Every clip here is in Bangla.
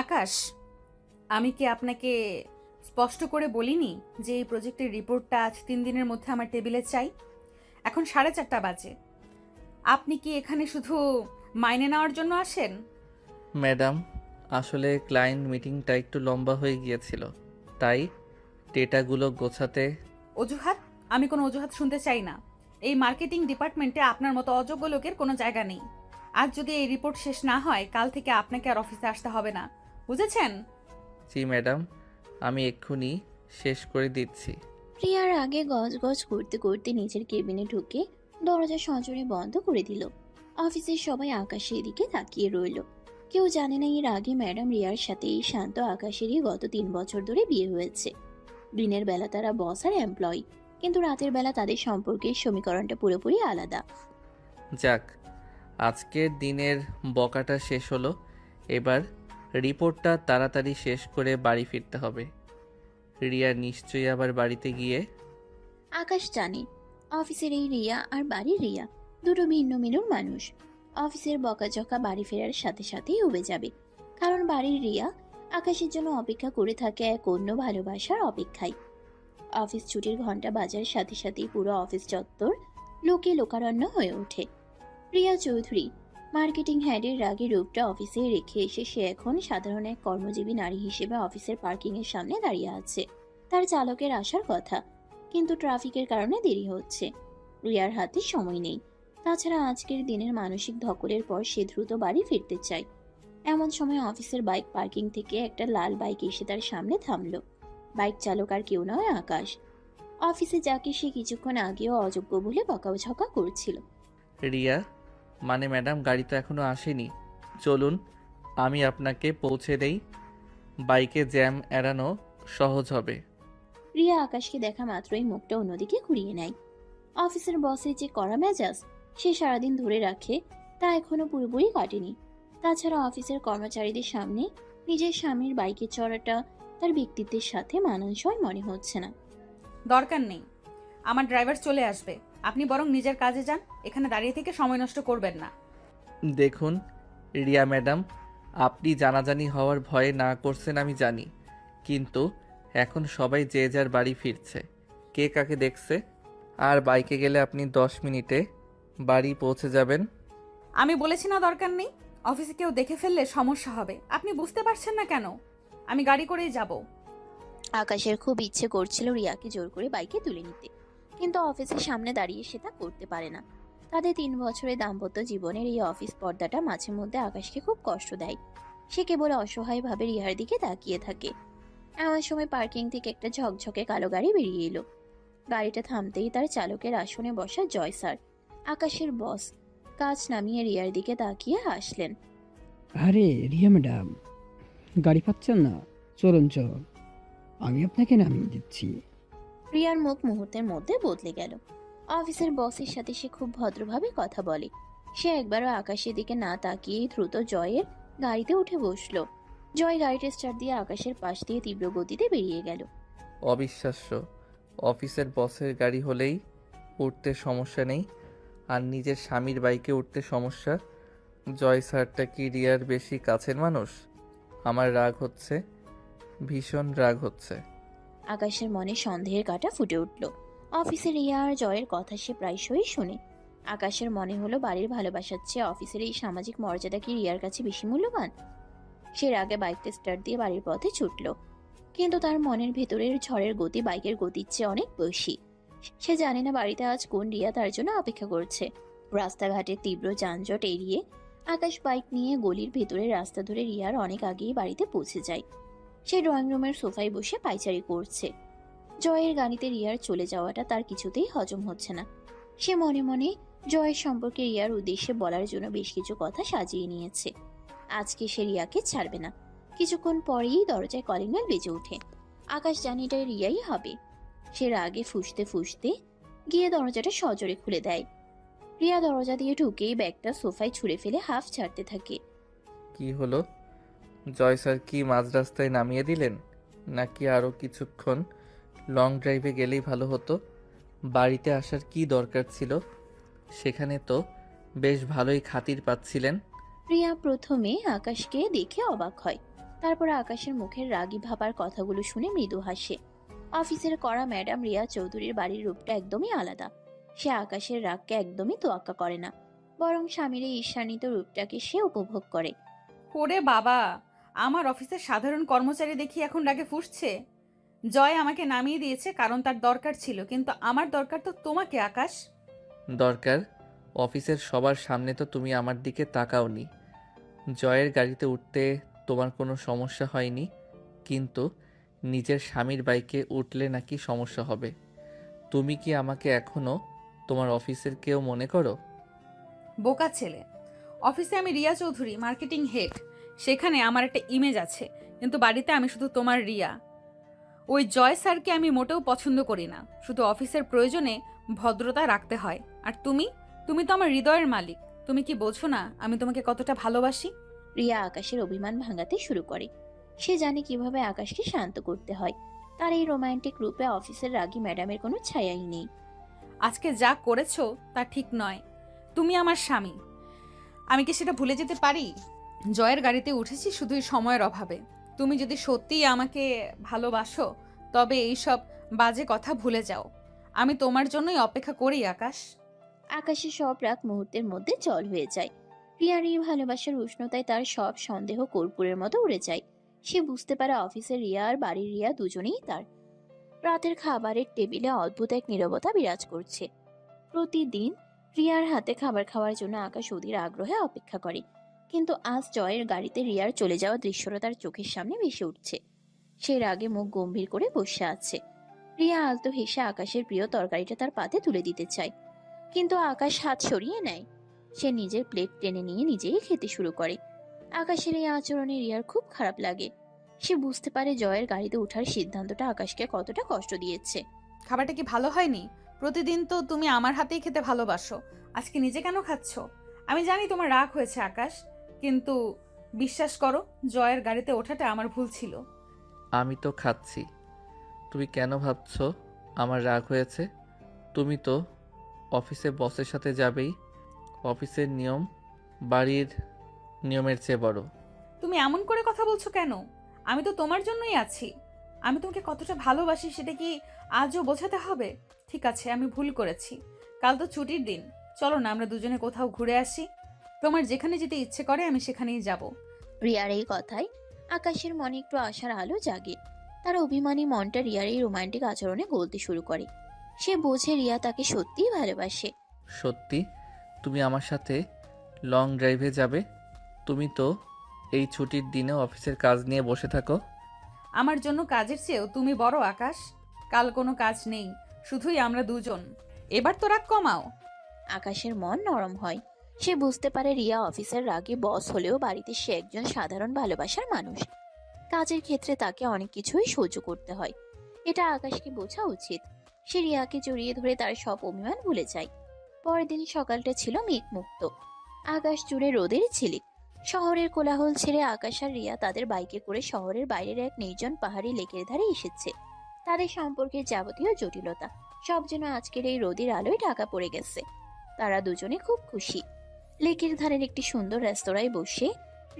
আকাশ, আমি কি আপনাকে স্পষ্ট করে বলিনি যে এই প্রজেক্টের রিপোর্টটা আজ 3 দিনের মধ্যে আমার টেবিলে চাই? এখন 4:30 বাজে। আপনি কি এখানে শুধু মাইনে নেওয়ার জন্য আসেন? ম্যাডাম, আসলে ক্লায়েন্ট মিটিংটা একটু লম্বা হয়ে গিয়েছিল, তাই ডেটাগুলো গোছাতে। অজুহাত? আমি কোনো অজুহাত শুনতে চাই না। এই মার্কেটিং ডিপার্টমেন্টে আপনার মতো অযোগ্য লোকের কোনো জায়গা নেই। আজ যদি এই রিপোর্ট শেষ না হয়, কাল থেকে আপনাকে আর অফিসে আসতে হবে না। বুঝেছেন? জি ম্যাডাম, আমি এক্ষুনি শেষ করে দিচ্ছি। প্রিয়ার আগে গজগজ করতে করতে নিজের কেবিনে ঢুকে দরজা সজোরে বন্ধ করে দিল। অফিসের সবাই আকাশের দিকে তাকিয়ে রইল। কেউ জানে না এর আগে ম্যাডাম রিয়ার সাথে এই শান্ত আকাশেরই গত 3 বছর ধরে বিয়ে হয়েছে। দিনের বেলা তারা বস আর এমপ্লয়ি, কিন্তু রাতের বেলা তাদের সম্পর্কের সমীকরণটা পুরোপুরি আলাদা। যাক, আজকের দিনের বকাটা শেষ হলো। এবার রিপোর্টটা তাড়াতাড়ি শেষ করে বাড়ি ফিরতে হবে। রিয়া নিশ্চয়ই আবার বাড়িতে গিয়ে। আকাশ জানে অফিসের এই রিয়া আর বাড়ির রিয়া দুটো ভিন্ন ভিন্ন মানুষ। অফিসের বকাঝকা বাড়ি ফেরার সাথে সাথেই উবে যাবে, কারণ বাড়ির রিয়া আকাশের জন্য অপেক্ষা করে থাকে এক অন্য ভালোবাসার অপেক্ষায়। অফিস ছুটির ঘন্টা বাজার সাথে সাথেই পুরো অফিস চত্বর লোকে লোকারণ্য হয়ে ওঠে। রিয়া চৌধুরী মার্কেটিং হেডের রাগী রূপটা অফিসে রেখে এসে সে এখন সাধারণ এক কর্মজীবী নারী হিসেবে অফিসের পার্কিং এর সামনে দাঁড়িয়ে আছে। তার চালকের আসার কথা, কিন্তু ট্রাফিকের কারণে দেরি হচ্ছে। রিয়ার হাতে সময় নেই। তাছাড়া আজকের দিনের মানসিক ধকলের পর সে দ্রুত বাড়ি ফিরতে চায়। এমন সময় অফিসের বাইক পার্কিং থেকে একটা লাল বাইক এসে তার সামনে থামলো। বাইক চালক আর কেউ নয়, আকাশ। অফিসে যাকে সে কিছুক্ষণ আগেও অযোগ্য বলে বকাঝকা করছিল। রিয়া, মানে ম্যাডাম, গাড়ি তো এখনো আসেনি। চলুন, আমি আপনাকে পৌঁছে দেই। বাইকে জ্যাম এড়ানো সহজ হবে। রিয়া আকাশকে দেখা মাত্রই মুখটা অন্যদিকে ঘুরিয়ে নেয়। অফিসের বসের যে কড়া মেজাজ সে সারাদিন ধরে রাখে, তা এখনো পুরোপুরি কাটেনি। তাছাড়া অফিসের কর্মচারীদের সামনে নিজের স্বামীর বাইকে চড়াটা তার ব্যক্তিত্বের সাথে মানানসই মনে হচ্ছে না। দরকার নেই, আমার ড্রাইভার চলে আসবে। আপনি বরং নিজের কাজে যান, এখানে দাঁড়িয়ে থেকে সময় নষ্ট করবেন না। দেখুন রিয়া ম্যাডাম, আপনি জানাজানি হওয়ার ভয়ে না করছেন আমি জানি, কিন্তু এখন সবাই যে যার বাড়ি ফিরছে, কে কাকে দেখছে। আর বাইকে গেলে আপনি 10 মিনিটে বাড়ি পৌঁছে যাবেন। আমি বলেছি না দরকার নেই। অফিসে কেউ দেখে ফেললে সমস্যা হবে। আপনি বুঝতে পারছেন না কেন? আমি গাড়ি করেই যাব। আকাশের খুব ইচ্ছে করছিল রিয়াকে জোর করে বাইকে তুলে নিতে, কিন্তু অফিসের সামনে দাঁড়িয়ে সে তা করতে পারে না। তাদের 3 বছরের দাম্পত্য জীবনের এই অফিস পর্দাটা মাঝে মধ্যে আকাশকে খুব কষ্ট দেয়। সে কেবল অসহায়ভাবে রিয়ার দিকে তাকিয়ে থাকে। এমন সময় পার্কিং থেকে একটা ঝকঝকে কালো গাড়ি বেরিয়ে এলো। গাড়িটা থামতেই তার চালকের আসনে বসা জয় স্যার, আকাশের বস, কাজ নামিয়ে রিয়ার দিকে তাকিয়ে হাসলেন। আরে রিয়া ম্যাডাম, গাড়ি পাচ্ছেন না? চলুন চলুন, আমি আপনাকে নামিয়ে দিচ্ছি। রিয়ার মুখ মুহূর্তের মধ্যে বদলে গেল। অফিসের বসের সাথে সে খুব ভদ্রভাবে কথা বলে। সে একবারও আকাশের দিকে না তাকিয়ে দ্রুত জয়ের গাড়িতে উঠে বসলো। জয় গাড়িটা স্টার্ট দিয়ে আকাশের পাশ দিয়ে তীব্র গতিতে বেরিয়ে গেল। অবিশ্বাস্য, অফিসের বসের গাড়ি হলেই উঠতে সমস্যা নেই, আর নিজের স্বামীর বাইকে উঠতে সমস্যা। জয় স্যারটা কি রিয়ার বেশি কাছের মানুষ? আমার রাগ হচ্ছে, ভীষণ রাগ হচ্ছে। আকাশের মনে সন্দেহের কাঁটা ফুটে উঠল। অফিসে রিয়া আর জয়ের কথা সে প্রায়শই শুনে। আকাশের মনে হলো বাড়ির ভালোবাসার চেয়ে অফিসের এই সামাজিক মর্যাদা কি রিয়ার কাছে বেশি মূল্যবান। সে রাগে বাইকটা স্টার্ট দিয়ে বাড়ির পথে ছুটল, কিন্তু তার মনের ভেতরের ঝড়ের গতি বাইকের গতির চেয়ে অনেক বেশি। সে জানে না বাড়িতে আজ কোন রিয়া তার জন্য অপেক্ষা করছে। রাস্তাঘাটের তীব্র যানজট এড়িয়ে আকাশ বাইক নিয়ে গলির ভেতরের রাস্তা ধরে রিয়ার অনেক আগেই বাড়িতে পৌঁছে যায়। সে ড্রয়িং রুমের সোফায় বসে পায়চারি করছে। জয়ের গাড়িতে রিয়ার চলে যাওয়াটা তার কিছুতেই হজম হচ্ছে না। সে মনে মনে জয়ের সম্পর্কে রিয়ার উদ্দেশ্যে বলার জন্য বেশ কিছু কথা সাজিয়ে নিয়েছে। আজকে সে রিয়াকে ছাড়বে না। কিছুক্ষণ পরেই দরজায় কলিং বেল বেজে ওঠে। আকাশ জানে এটা রিয়াই হবে। সে রাগে ফুঁসতে ফুঁসতে গিয়ে দরজাটা সজোরে খুলে দেয়। রিয়া দরজা দিয়ে ঢুকেই ব্যাগটা সোফায় ছুঁড়ে ফেলে হাফ ছাড়তে থাকে। কি হলো? জয় স্যার কি মাঝ রাস্তায় নামিয়ে দিলেন? নাকি আরও কিছুক্ষণ লং ড্রাইভে গেলেই ভালো হতো? বাড়িতে আসার কি দরকার ছিল? সেখানে তো বেশ ভালোই খাতির পাচ্ছিলেন। রিয়া প্রথমে আকাশকে দেখে অবাক হয়, তারপর আকাশের মুখের রাগী ভাবার কথাগুলো শুনে মৃদু হাসে। অফিসের করা ম্যাডাম রিয়া চৌধুরীর বাড়ির রূপটা একদমই আলাদা। সে আকাশের রাগকে একদমই তোয়াক্কা করে না, বরং স্বামীর এই ঈর্ষান্বিত রূপটাকে সে উপভোগ করে। ওরে বাবা, আমার অফিসের সাধারণ কর্মচারী দেখি এখন রাগে ফুঁসছে। জয় আমাকে নামিয়ে দিয়েছে কারণ তার দরকার ছিল, কিন্তু আমার দরকার তো তোমাকে আকাশ। দরকার? অফিসের সবার সামনে তো তুমি আমার দিকে তাকাওনি। জয়ের গাড়িতে উঠতে তোমার কোনো সমস্যা হয়নি, কিন্তু নিজের স্বামীর বাইকে উঠলে নাকি সমস্যা হবে। তুমি কি আমাকে এখনো তোমার অফিসের কেউ মনে করো? বোকা ছেলে। অফিসে আমি রিয়া চৌধুরী, মার্কেটিং হেড। সেখানে আমার একটা ইমেজ আছে, কিন্তু বাড়িতে আমি শুধু তোমার রিয়া। ওই জয় স্যারকে আমি মোটেও পছন্দ করি না। শুধু অফিসের প্রয়োজনে ভদ্রতা রাখতে হয়। আর তুমি তুমি তো আমার হৃদয়ের মালিক। তুমি কি বোঝো না আমি তোমাকে কতটা ভালোবাসি? রিয়া আকাশের অভিমান ভাঙাতে শুরু করে। সে জানে কিভাবে আকাশকে শান্ত করতে হয়। তার এই রোমান্টিক রূপে অফিসের রাগী ম্যাডামের কোনো ছায়াই নেই। আজকে যা করেছো তা ঠিক নয়। তুমি আমার স্বামী, আমি কি সেটা ভুলে যেতে পারি? জয়ের গাড়িতে উঠেছি শুধুই সময়ের অভাবে। তুমি যদি সত্যিই আমাকে ভালোবাসো তবে এইসব বাজে কথা ভুলে যাও। আমি তোমার জন্যই অপেক্ষা করি আকাশ। আকাশের সব রাগ মুহূর্তের মধ্যে জল হয়ে যায়। রিয়ার এই ভালোবাসার উষ্ণতায় তার সব সন্দেহ কর্পূরের মতো উড়ে যায়। সে বুঝতে পারে অফিসের রিয়া আর বাড়ির রিয়া দুজনেই তার। রাতের খাবারের টেবিলে অদ্ভুত এক নীরবতা বিরাজ করছে। প্রতিদিন রিয়ার হাতে খাবার খাওয়ার জন্য আকাশ অধীর আগ্রহে অপেক্ষা করে, কিন্তু আজ জয়ের গাড়িতে রিয়ার চলে যাওয়া দৃশ্যটা তার চোখের সামনে ভেসে উঠছে। সে রাগে মুখ গম্ভীর করে বসে আছে। রিয়া আলতো হেসে আকাশের প্রিয় তরকারিটা তার পাতে তুলে দিতে চায়, কিন্তু আকাশ হাত সরিয়ে নেয়। সে নিজের প্লেট টেনে নিয়ে নিজেই খেতে শুরু করে। আকাশের এই আচরণে রিয়ার খুব খারাপ লাগে। সে বুঝতে পারে জয়ের গাড়িতে ওঠার সিদ্ধান্তটা আকাশকে কতটা কষ্ট দিয়েছে। খাবারটা কি ভালো হয়নি? প্রতিদিন তো তুমি আমার হাতেই খেতে ভালোবাসো, আজকে নিজে কেন খাচ্ছ? আমি জানি তোমার রাগ হয়েছে আকাশ, কিন্তু বিশ্বাস করো, জয়ের গাড়িতে ওঠাটা আমার ভুল ছিল। আমি তো খাচ্ছি। তুমি কেন ভাবছো আমার রাগ হয়েছে? তুমি তো অফিসে বসের সাথে যাবেই। অফিসের নিয়ম বাড়ির নিয়মের চেয়ে বড়। তুমি এমন করে কথা বলছো কেন? আমি তো তোমার জন্যই আছি। আমি তোমাকে কতটা ভালোবাসি সেটা কি আজও বোঝাতে হবে? ঠিক আছে, আমি ভুল করেছি। কাল তো ছুটির দিন, চলো না আমরা দুজনে কোথাও ঘুরে আসি। তোমার যেখানে যেতে ইচ্ছে করে আমি সেখানেই যাব। রিয়ার এই কথায় আকাশের মনে একটু আশার আলো জাগে। তার অভিমানী মনটা রিয়ার এই রোমান্টিক আচরণে গলতে শুরু করে। সে বোঝে রিয়া তাকে সত্যিই ভালোবাসে। সত্যি? তুমি আমার সাথে লং ড্রাইভে যাবে? তুমি তো এই ছুটির দিনেও অফিসের কাজ নিয়ে বসে থাকো। আমার জন্য কাজের চেয়েও তুমি বড় আকাশ। কাল কোনো কাজ নেই, শুধুই আমরা দুজন। এবার তো রাগ কমাও। আকাশের মন নরম হয়। সে বুঝতে পারে রিয়া অফিসের রাগে বস হলেও বাড়িতে সে একজন সাধারণ ভালোবাসার মানুষ। কাজের ক্ষেত্রে তাকে অনেক কিছুই সহ্য করতে হয়। এটা আকাশকে বোঝা উচিত। সে রিয়াকে জড়িয়ে ধরে তার সব অভিমান ভুলে যায়। পরের দিন সকালটা ছিল মেঘমুক্ত। আকাশ জুড়ে রোদের ঝিলিক। শহরের কোলাহল ছেড়ে আকাশ আর রিয়া তাদের বাইকে করে শহরের বাইরের এক নির্জন পাহাড়ি লেকের ধারে এসেছে। তাদের সম্পর্কের যাবতীয় জটিলতা সব যেন আজকের এই রোদের আলোয় ঢাকা পড়ে গেছে। তারা দুজনে খুব খুশি। লেকের ধারের একটি সুন্দর রেস্তোরাঁয় বসে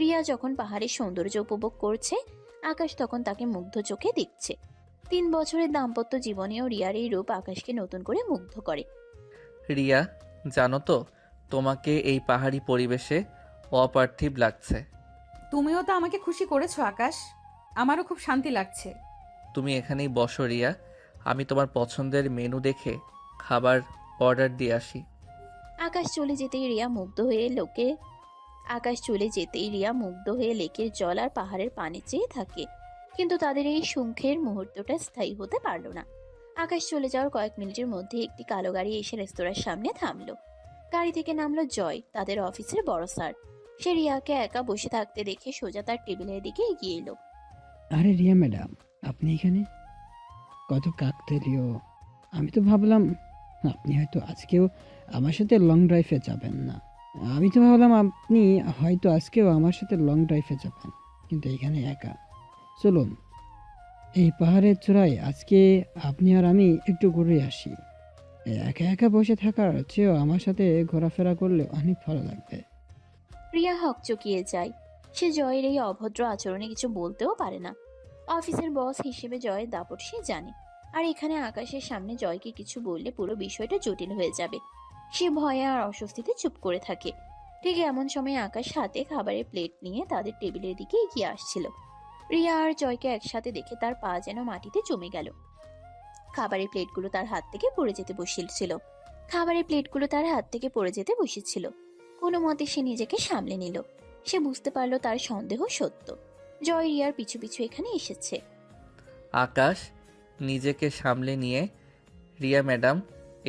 রিয়া যখন পাহাড়ের সৌন্দর্য উপভোগ করছে, আকাশ তখন তাকে মুগ্ধ চোখে দেখছে। 3 বছরের দাম্পত্য জীবনেও রিয়ার এই রূপ আকাশকে নতুন করে মুগ্ধ করে। রিয়া, জানো তো তোমাকে এই পাহাড়ি পরিবেশে অপার্থিব লাগছে। তুমিও তো আমাকে খুশি করেছো আকাশ, আমারও খুব শান্তি লাগছে। তুমি এখানেই বসো রিয়া, আমি তোমার পছন্দের মেনু দেখে খাবার অর্ডার দিয়ে আসি। আকাশ চলে যেতেই রিয়া মুগ্ধ হয়ে লেকের জল আর পাহাড়ের পানি চেয়ে থাকে। কিন্তু তাদের এই সুখের মুহূর্তটা স্থায়ী হতে পারল না। আকাশ চলে যাওয়ার কয়েক মিনিটের মধ্যে একটি কালো গাড়ি এসে রেস্তোরাঁর সামনে থামলো। গাড়ি থেকে নামলো জয়, তাদের অফিসের বড় স্যার। সে রিয়াকে একা বসে থাকতে দেখে সোজা তার টেবিলের দিকে এগিয়ে এলো। আরে রিয়া ম্যাডাম, আপনি এখানে? কত কাকতালীয়! আমি তো ভাবলাম আপনি হয়তো আজকেও আমার সাথে লং ড্রাইভে যাবেন না। আমি তো ভাবলাম আপনি হয়তো আজকেও আমার সাথে লং ড্রাইভে যাবেন, কিন্তু এখানে একা। চলুন, এই পাহাড়ের চূড়ায় আজকে আপনি আর আমি একটু ঘুরে আসি। একা একা বসে থাকার চেয়েও আমার সাথে ঘোরাফেরা করলে অনেক ভালো লাগবে। রিয়া হকচকিয়ে যায়। সে জয়ের এই অভদ্র আচরণে কিছু বলতেও পারে না। অফিসের বস হিসেবে জয়ের দাপট সে জানে। আর এখানে আকাশের সামনে জয়কে কিছু বললে পুরো বিষয়টা জটিল হয়ে যাবে। সে ভয়ে আর অস্বস্তিতে চুপ করে থাকে। ঠিক এমন সময় আকাশ হাতে খাবারের প্লেট নিয়ে তাদের টেবিলের দিকে এগিয়ে আসছিল। রিয়া আর জয়কে একসাথে দেখে তার পা যেন মাটিতে জমে গেল। খাবারের প্লেটগুলো তার হাত থেকে পড়ে যেতে বসেছিল। কোনো মতে সে নিজেকে সামলে নিল। সে বুঝতে পারলো তার সন্দেহ সত্য। জয় রিয়ার পিছু পিছু এখানে এসেছে। আকাশ, নিজেকে সামলে নিয়ে, রিয়া ম্যাডাম,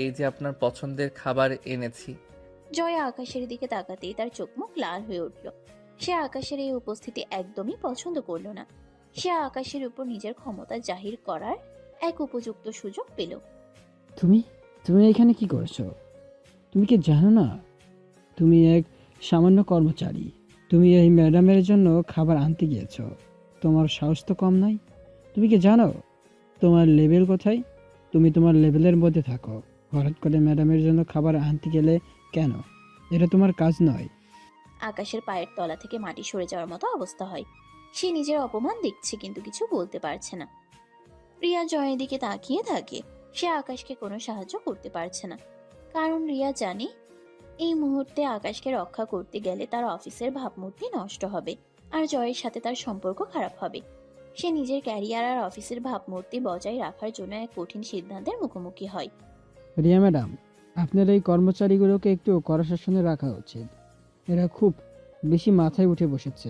এই যে আপনার পছন্দের খাবার এনেছি। জয় আকাশের দিকে তাকাতেই তার চোখ মুখ লাল হয়ে উঠল। সে আকাশের এই উপস্থিতি একদমই পছন্দ করলো না। সে আকাশের উপর নিজের ক্ষমতা জাহির করার এক উপযুক্ত সুযোগ পেল। তুমি তুমি এখানে কি করছো? তুমি কি জানো না তুমি এক সামান্য কর্মচারী? তুমি এই ম্যাডামের জন্য খাবার আনতে গিয়েছো। তোমার সাহস তো কম নয়। তুমি কি জানো তোমার লেভেল কোথায়? তুমি তোমার লেভেলের মধ্যে থাকো। হঠাৎ করে ম্যাডামের জন্য খাবার আনতে গেলে কেন? এটা তোমার কাজ নয়। আকাশের পায়ের তলা থেকে মাটি সরে যাওয়ার মতো অবস্থা হয়। সে নিজের অপমান দেখছে কিন্তু কিছু বলতে পারছে না। রিয়া জয়ের দিকে তাকিয়ে থাকে। সে আকাশকে কোনো সাহায্য করতে পারছে না, কারণ রিয়া জানে এই মুহূর্তে আকাশকে রক্ষা করতে গেলে তার অফিসের ভাবমূর্তি নষ্ট হবে আর জয়ের সাথে তার সম্পর্ক খারাপ হবে। সে নিজের ক্যারিয়ার আর অফিসের ভাবমূর্তি বজায় রাখার জন্য এক কঠিন সিদ্ধান্তের মুখোমুখি হয়। রিয়া ম্যাডাম, আপনার এই কর্মচারীগুলোকে একটু কড়া শাসনে রাখা উচিত। এরা খুব বেশি মাথায় উঠে বসেছে।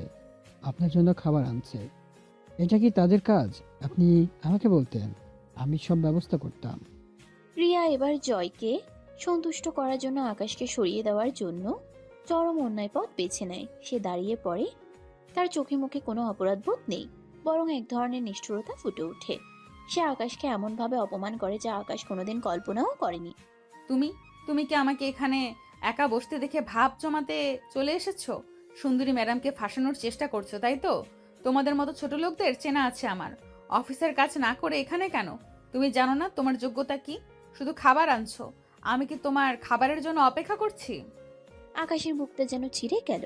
আপনার জন্য খাবার আনছে। এটা কি তাদের কাজ? আপনি আমাকে বলতেন, আমি সব ব্যবস্থা করতাম। রিয়া এবার জয়কে সন্তুষ্ট করার জন্য আকাশকে সরিয়ে দেওয়ার জন্য চরম অন্যায় পথ বেছে নেয়। সে দাঁড়িয়ে পড়ে। তার চোখে মুখে কোনো অপরাধবোধ নেই, বরং এক ধরনের নিষ্ঠুরতা ফুটে ওঠে। সে আকাশকে এমনভাবে অপমান করে যা আকাশ কোনোদিন কল্পনাও করেনি। তুমি তুমি কি আমাকে এখানে একা বসতে দেখে ভাব জমাতে চলে এসেছো? সুন্দরী ম্যাডামকে ফাঁসানোর চেষ্টা করছো, তাই তো? তোমাদের মতো ছোট লোকদের চেনা আছে আমার। অফিসের কাজ না করে এখানে কেন? তুমি জানো না তোমার যোগ্যতা কি? শুধু খাবার আনছো। আমি কি তোমার খাবারের জন্য অপেক্ষা করছি? আকাশের বুকটা যেন ছিঁড়ে গেল।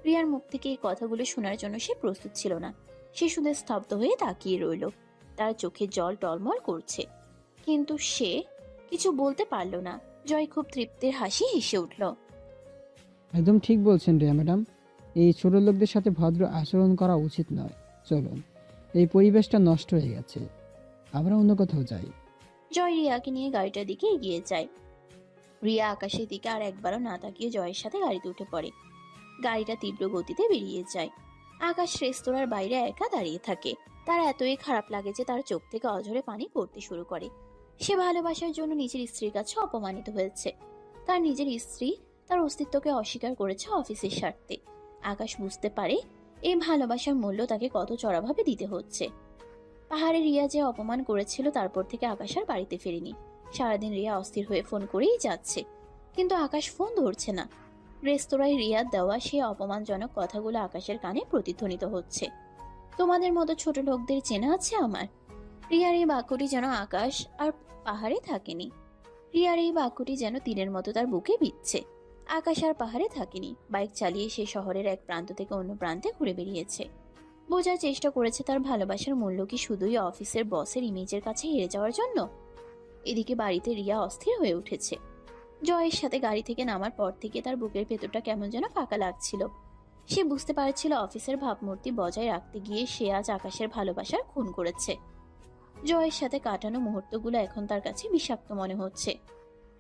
রিয়ার মুখ থেকে এই কথাগুলো শোনার জন্য সে প্রস্তুত ছিল না। সে শুধু স্তব্ধ হয়ে তাকিয়ে রইল। তার চোখে জল টলমল করছে, কিন্তু সে কিছু বলতে পারল না। জয় খুব তৃপ্তির হাসি হেসে উঠল। একদম ঠিক বলছেন রিয়া ম্যাডাম। এই ছোট লোকদের সাথে ভদ্র আচরণ করা উচিত নয়। চলুন, এই পরিবেশটা নষ্ট হয়ে গেছে, আমরা অন্য কোথাও যাই। জয় রিয়াকে নিয়ে গাড়িটার দিকে এগিয়ে যায়। রিয়া আকাশের দিকে আর একবারও না তাকিয়ে জয়ের সাথে গাড়িতে উঠে পড়ে। গাড়িটা তীব্র গতিতে বেরিয়ে যায়। আকাশ রেস্তোরাঁর বাইরে একা দাঁড়িয়ে থাকে। তার এতই খারাপ লাগে যে তার চোখ থেকে অঝরে পানি পড়তে শুরু করে। সে ভালোবাসার জন্য নিজের স্ত্রীর কাছে অপমানিত হয়েছে। তার নিজের স্ত্রী তার অস্তিত্বকে অস্বীকার করেছে অফিসের স্বার্থে। আকাশ বুঝতে পারে এই ভালোবাসার মূল্য তাকে কত চড়াভাবে দিতে হচ্ছে। পাহাড়ে রিয়া যে অপমান করেছিল তারপর থেকে আকাশ আর বাড়িতে ফেরেনি। সারাদিন রিয়া অস্থির হয়ে ফোন করেই যাচ্ছে, কিন্তু আকাশ ফোন ধরছে না। রেস্তোরাঁয় রিয়ার দেওয়া সেই অপমানজনক কথাগুলো আকাশের কানে প্রতিধ্বনিত হচ্ছে। তোমাদের মতো ছোট লোকদের চেনা আছে আমার। রিয়ার এই বাক্যটি যেন আকাশ আর পাহাড়ে থাকেনি। রিয়ার এই বাক্যটি যেন তীরের মতো তার বুকে বিচ্ছে। আকাশ আর পাহাড়ে থাকেনি। বাইক চালিয়ে সে শহরের এক প্রান্ত থেকে অন্য প্রান্তে ঘুরে বেরিয়েছে। বোঝার চেষ্টা করেছে তার ভালোবাসার মূল্য কি শুধুই অফিসের বসের ইমেজের কাছে হেরে যাওয়ার জন্য। এদিকে বাড়িতে রিয়া অস্থির হয়ে উঠেছে। জয়ের সাথে গাড়ি থেকে নামার পর থেকে তার বুকের ভেতরটা কেমন যেন ফাঁকা লাগছিল। সে বুঝতে পারছিল অফিসের ভাবমূর্তি বজায় রাখতে গিয়ে সে আজ আকাশের ভালোবাসার খুন করেছে। জয়ের সাথে কাটানো মুহূর্তগুলো এখন তার কাছে বিষাক্ত মনে হচ্ছে।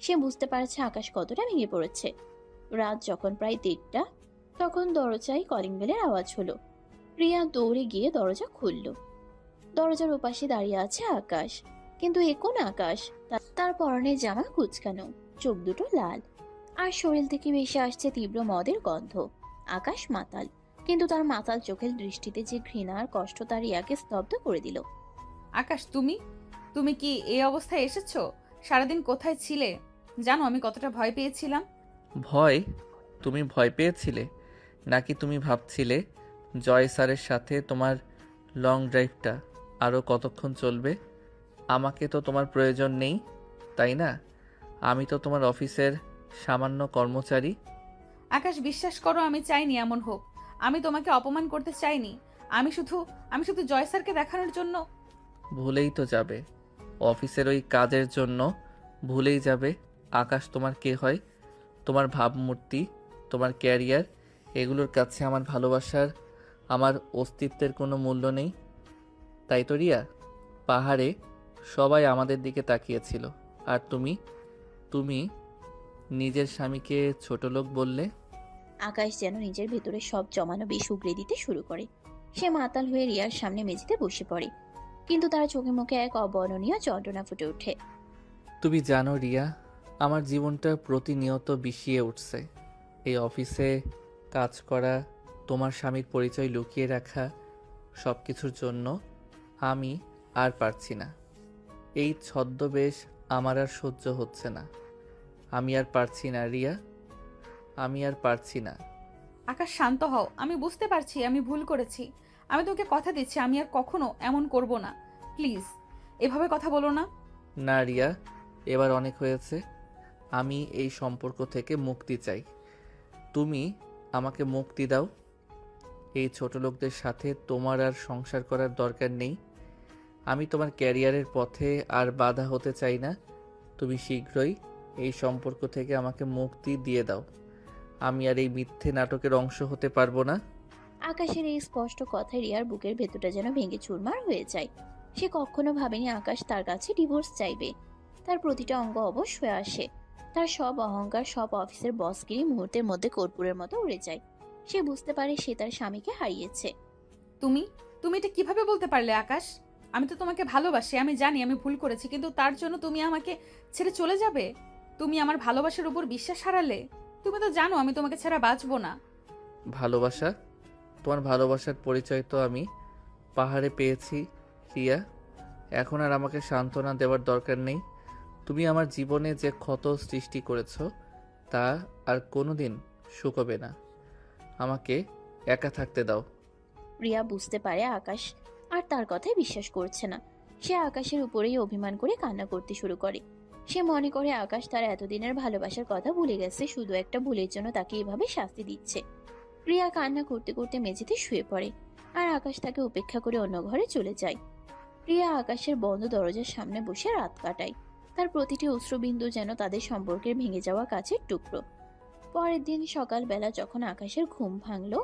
সে বুঝতে পারছে আকাশ কতটা ভেঙে পড়েছে। রাত যখন প্রায় 1:30, তখন দরজায় কলিং বেলের আওয়াজ হলো। রিয়া দৌড়ে গিয়ে দরজা খুলল। দরজার ওপাশে দাঁড়িয়ে আছে আকাশ, কিন্তু এ কোন আকাশ? তার পরনের জামা কুচকানো, চোখ দুটো লাল, আর শরীর থেকে ভেসে আসছে তীব্র মদের গন্ধ। আকাশ মাতাল, কিন্তু তার মাতাল চোখের দৃষ্টিতে যে ঘৃণা আর কষ্ট তার রিয়াকে স্তব্ধ করে দিল। আকাশ, তুমি তুমি কি এই অবস্থায় এসেছো? সারাদিন কোথায় ছিলে? জানো আমি কতটা ভয় পেয়েছিলাম। ভয়? তুমি ভয় পেয়েছিলে? নাকি তুমি ভাবছিলে জয় স্যারের সাথে তোমার লং ড্রাইভটা আরও কতক্ষণ চলবে? আমাকে তো তোমার প্রয়োজন নেই, তাই না? আমি তো তোমার অফিসের সামান্য কর্মচারী। আকাশ, বিশ্বাস করো আমি চাইনি এমন হোক। আমি তোমাকে অপমান করতে চাইনি। আমি শুধু জয় স্যারকে দেখানোর জন্য। ভুলেই তো যাবে, অফিসের ওই কাজের জন্য ভুলেই যাবে আকাশ তোমার কে হয়। তোমার ভাবমূর্তি, তোমার ক্যারিয়ার, এগুলোর কাছে আমার ভালোবাসার, আমার অস্তিত্বের কোনো মূল্য নেই। তাই তো রিয়া, পাহাড়ে সবাই আমাদের দিকে তাকিয়েছিল, আর তুমি তুমি নিজের স্বামীকে ছোট লোক বললে। আকাশ যেন নিজের ভেতরে সব জমানো বিষ উগড়ে দিতে শুরু করে। সে মাতাল হয়ে রিয়ার সামনে মেঝেতে বসে পড়ে, কিন্তু তার চোখে মুখে এক অবর্ণনীয় যন্ত্রণা ফুটে ওঠে। তুমি জানো রিয়া, আমার জীবনটা প্রতিনিয়ত বিষিয়ে উঠছে। এই অফিসে কাজ করা, তোমার স্বামীর পরিচয় লুকিয়ে রাখা, সব কিছুর জন্য আমি আর পারছি না। এই ছদ্মবেশ আমার আর সহ্য হচ্ছে না। আমি আর পারছি না রিয়া, আমি আর পারছি না। আকাশ, শান্ত হও। আমি বুঝতে পারছি আমি ভুল করেছি। আমি তোকে কথা দিচ্ছি আমি আর কখনো এমন করব না। প্লিজ এভাবে কথা বলো না। না রিয়া, এবার অনেক হয়েছে। আমি এই সম্পর্ক থেকে মুক্তি চাই। তুমি আমাকে মুক্তি দাও। এই ছোট লোকদের সাথে তোমার আর সংসার করার দরকার নেই। আমি তোমার ক্যারিয়ারের পথে আর বাধা হতে চাই না। তুমি শীঘ্রই এই সম্পর্ক থেকে আমাকে মুক্তি দিয়ে দাও। আমি আর এই মিথ্যে নাটকের অংশ হতে পারবো না। আকাশের এই স্পষ্ট কথায় রিয়ার বুকের ভেতরটা যেন ভেঙে চুরমার হয়ে যায়। সে কখনো ভাবেনি আকাশ তার কাছে ডিভোর্স চাইবে। তার প্রতিটা অঙ্গ অবশ হয়ে আসে। তার সব অহংকার, সব অফিসের বসগিরি মুহূর্তের মধ্যে কর্পূরের মতো উড়ে যায়। সে বুঝতে পারে সে তার স্বামীকে হারিয়েছে। তুমি তুমি এটা কিভাবে বলতে পারলে আকাশ? আমি তো তোমাকে ভালোবাসি, আমি জানি আমি ভুল করেছি, কিন্তু তার জন্য তুমি আমাকে ছেড়ে চলে যাবে? তুমি আমার ভালোবাসার উপর বিশ্বাস হারালে। তুমি তো জানো আমি তোমাকে ছাড়া বাঁচবো না। ভালোবাসা? তোমার ভালোবাসার পরিচয় তো আমি পাহাড়ে পেয়েছি রিয়া। এখন আর আমাকে সান্ত্বনা দেওয়ার দরকার নেই। তুমি আমার জীবনে যে ক্ষত সৃষ্টি করেছো তা আর কোনোদিন শুকোবে না। আমাকে একা থাকতে দাও। রিয়া বুঝতে পারে আকাশ আর তার কথায় বিশ্বাস করছে না। সে আকাশের উপরেই অভিমান করে কান্না করতে শুরু করে। সে মনে করে আকাশ তার এতদিনের ভালোবাসার কথা ভুলে গেছে, শুধু একটা ভুলের জন্য তাকে এভাবে শাস্তি দিচ্ছে। রিয়া কান্না করতে করতে মেঝেতে শুয়ে পড়ে, আর আকাশ তাকে উপেক্ষা করে অন্য ঘরে চলে যায়। রিয়া আকাশের বন্ধ দরজার সামনে বসে রাত কাটায়। তার প্রতিটি অশ্রুবিন্দু যেন তাদের সম্পর্কের ভেঙে যাওয়া কাছের টুকরো। পরের দিন সকালবেলা যখন আকাশের ঘুম ভাঙলো,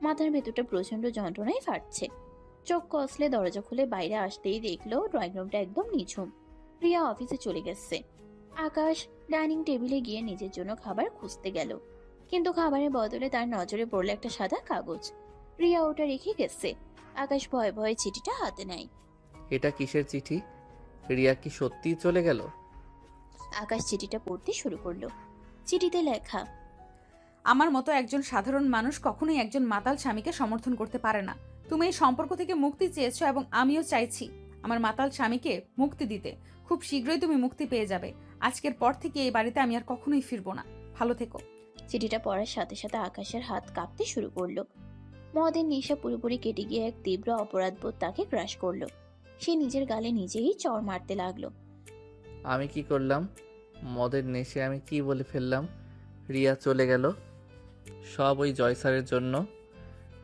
মাথার ভেতরটা প্রচন্ড যন্ত্রণায় ফাটছে। চোখ কসলে দরজা খুলে বাইরে আসতেই দেখলো ড্রয়িং রুমটা একদম নিঝুম। রিয়া অফিসে চলে গেছে। আকাশ ডাইনিং টেবিলে গিয়ে নিজের জন্য খাবার খুঁজতে গেল, কিন্তু খাবারের বদলে তার নজরে পড়লো একটা সাদা কাগজ। রিয়া ওটা রেখে গেছে। আকাশ ভয়ে ভয়ে চিঠিটা হাতে নেয়। এটা কিসের চিঠি? রিয়া কি সত্যিই চলে গেল? আকাশ চিঠিটা পড়তে শুরু করলো। চিঠিতে লেখা, আমার মতো একজন সাধারণ মানুষ কখনোই একজন মাতাল স্বামীকে সমর্থন করতে পারে না। তুমি এই সম্পর্ক থেকে মুক্তি চেয়েছো এবং আমিও চাইছি আমার মাতাল স্বামীকে মুক্তি দিতে। খুব শীঘ্রই তুমি মুক্তি পেয়ে যাবে। আজকের পর থেকে এই বাড়িতে আমি আর কখনোই ফিরবো না। ভালো থেকো। চিঠিটা পড়ার সাথে সাথে আকাশের হাত কাঁপতে শুরু করলো। মদের নেশা পুরোপুরি কেটে গিয়ে এক তীব্র অপরাধবোধ তাকে গ্রাস করলো। সে নিজের গালে নিজেই চড় মারতে লাগলো। আমি কি করলাম? মদের নেশে আমি কি বলে ফেললাম? রিয়া চলে গেল সব ওই জয় স্যারের জন্য।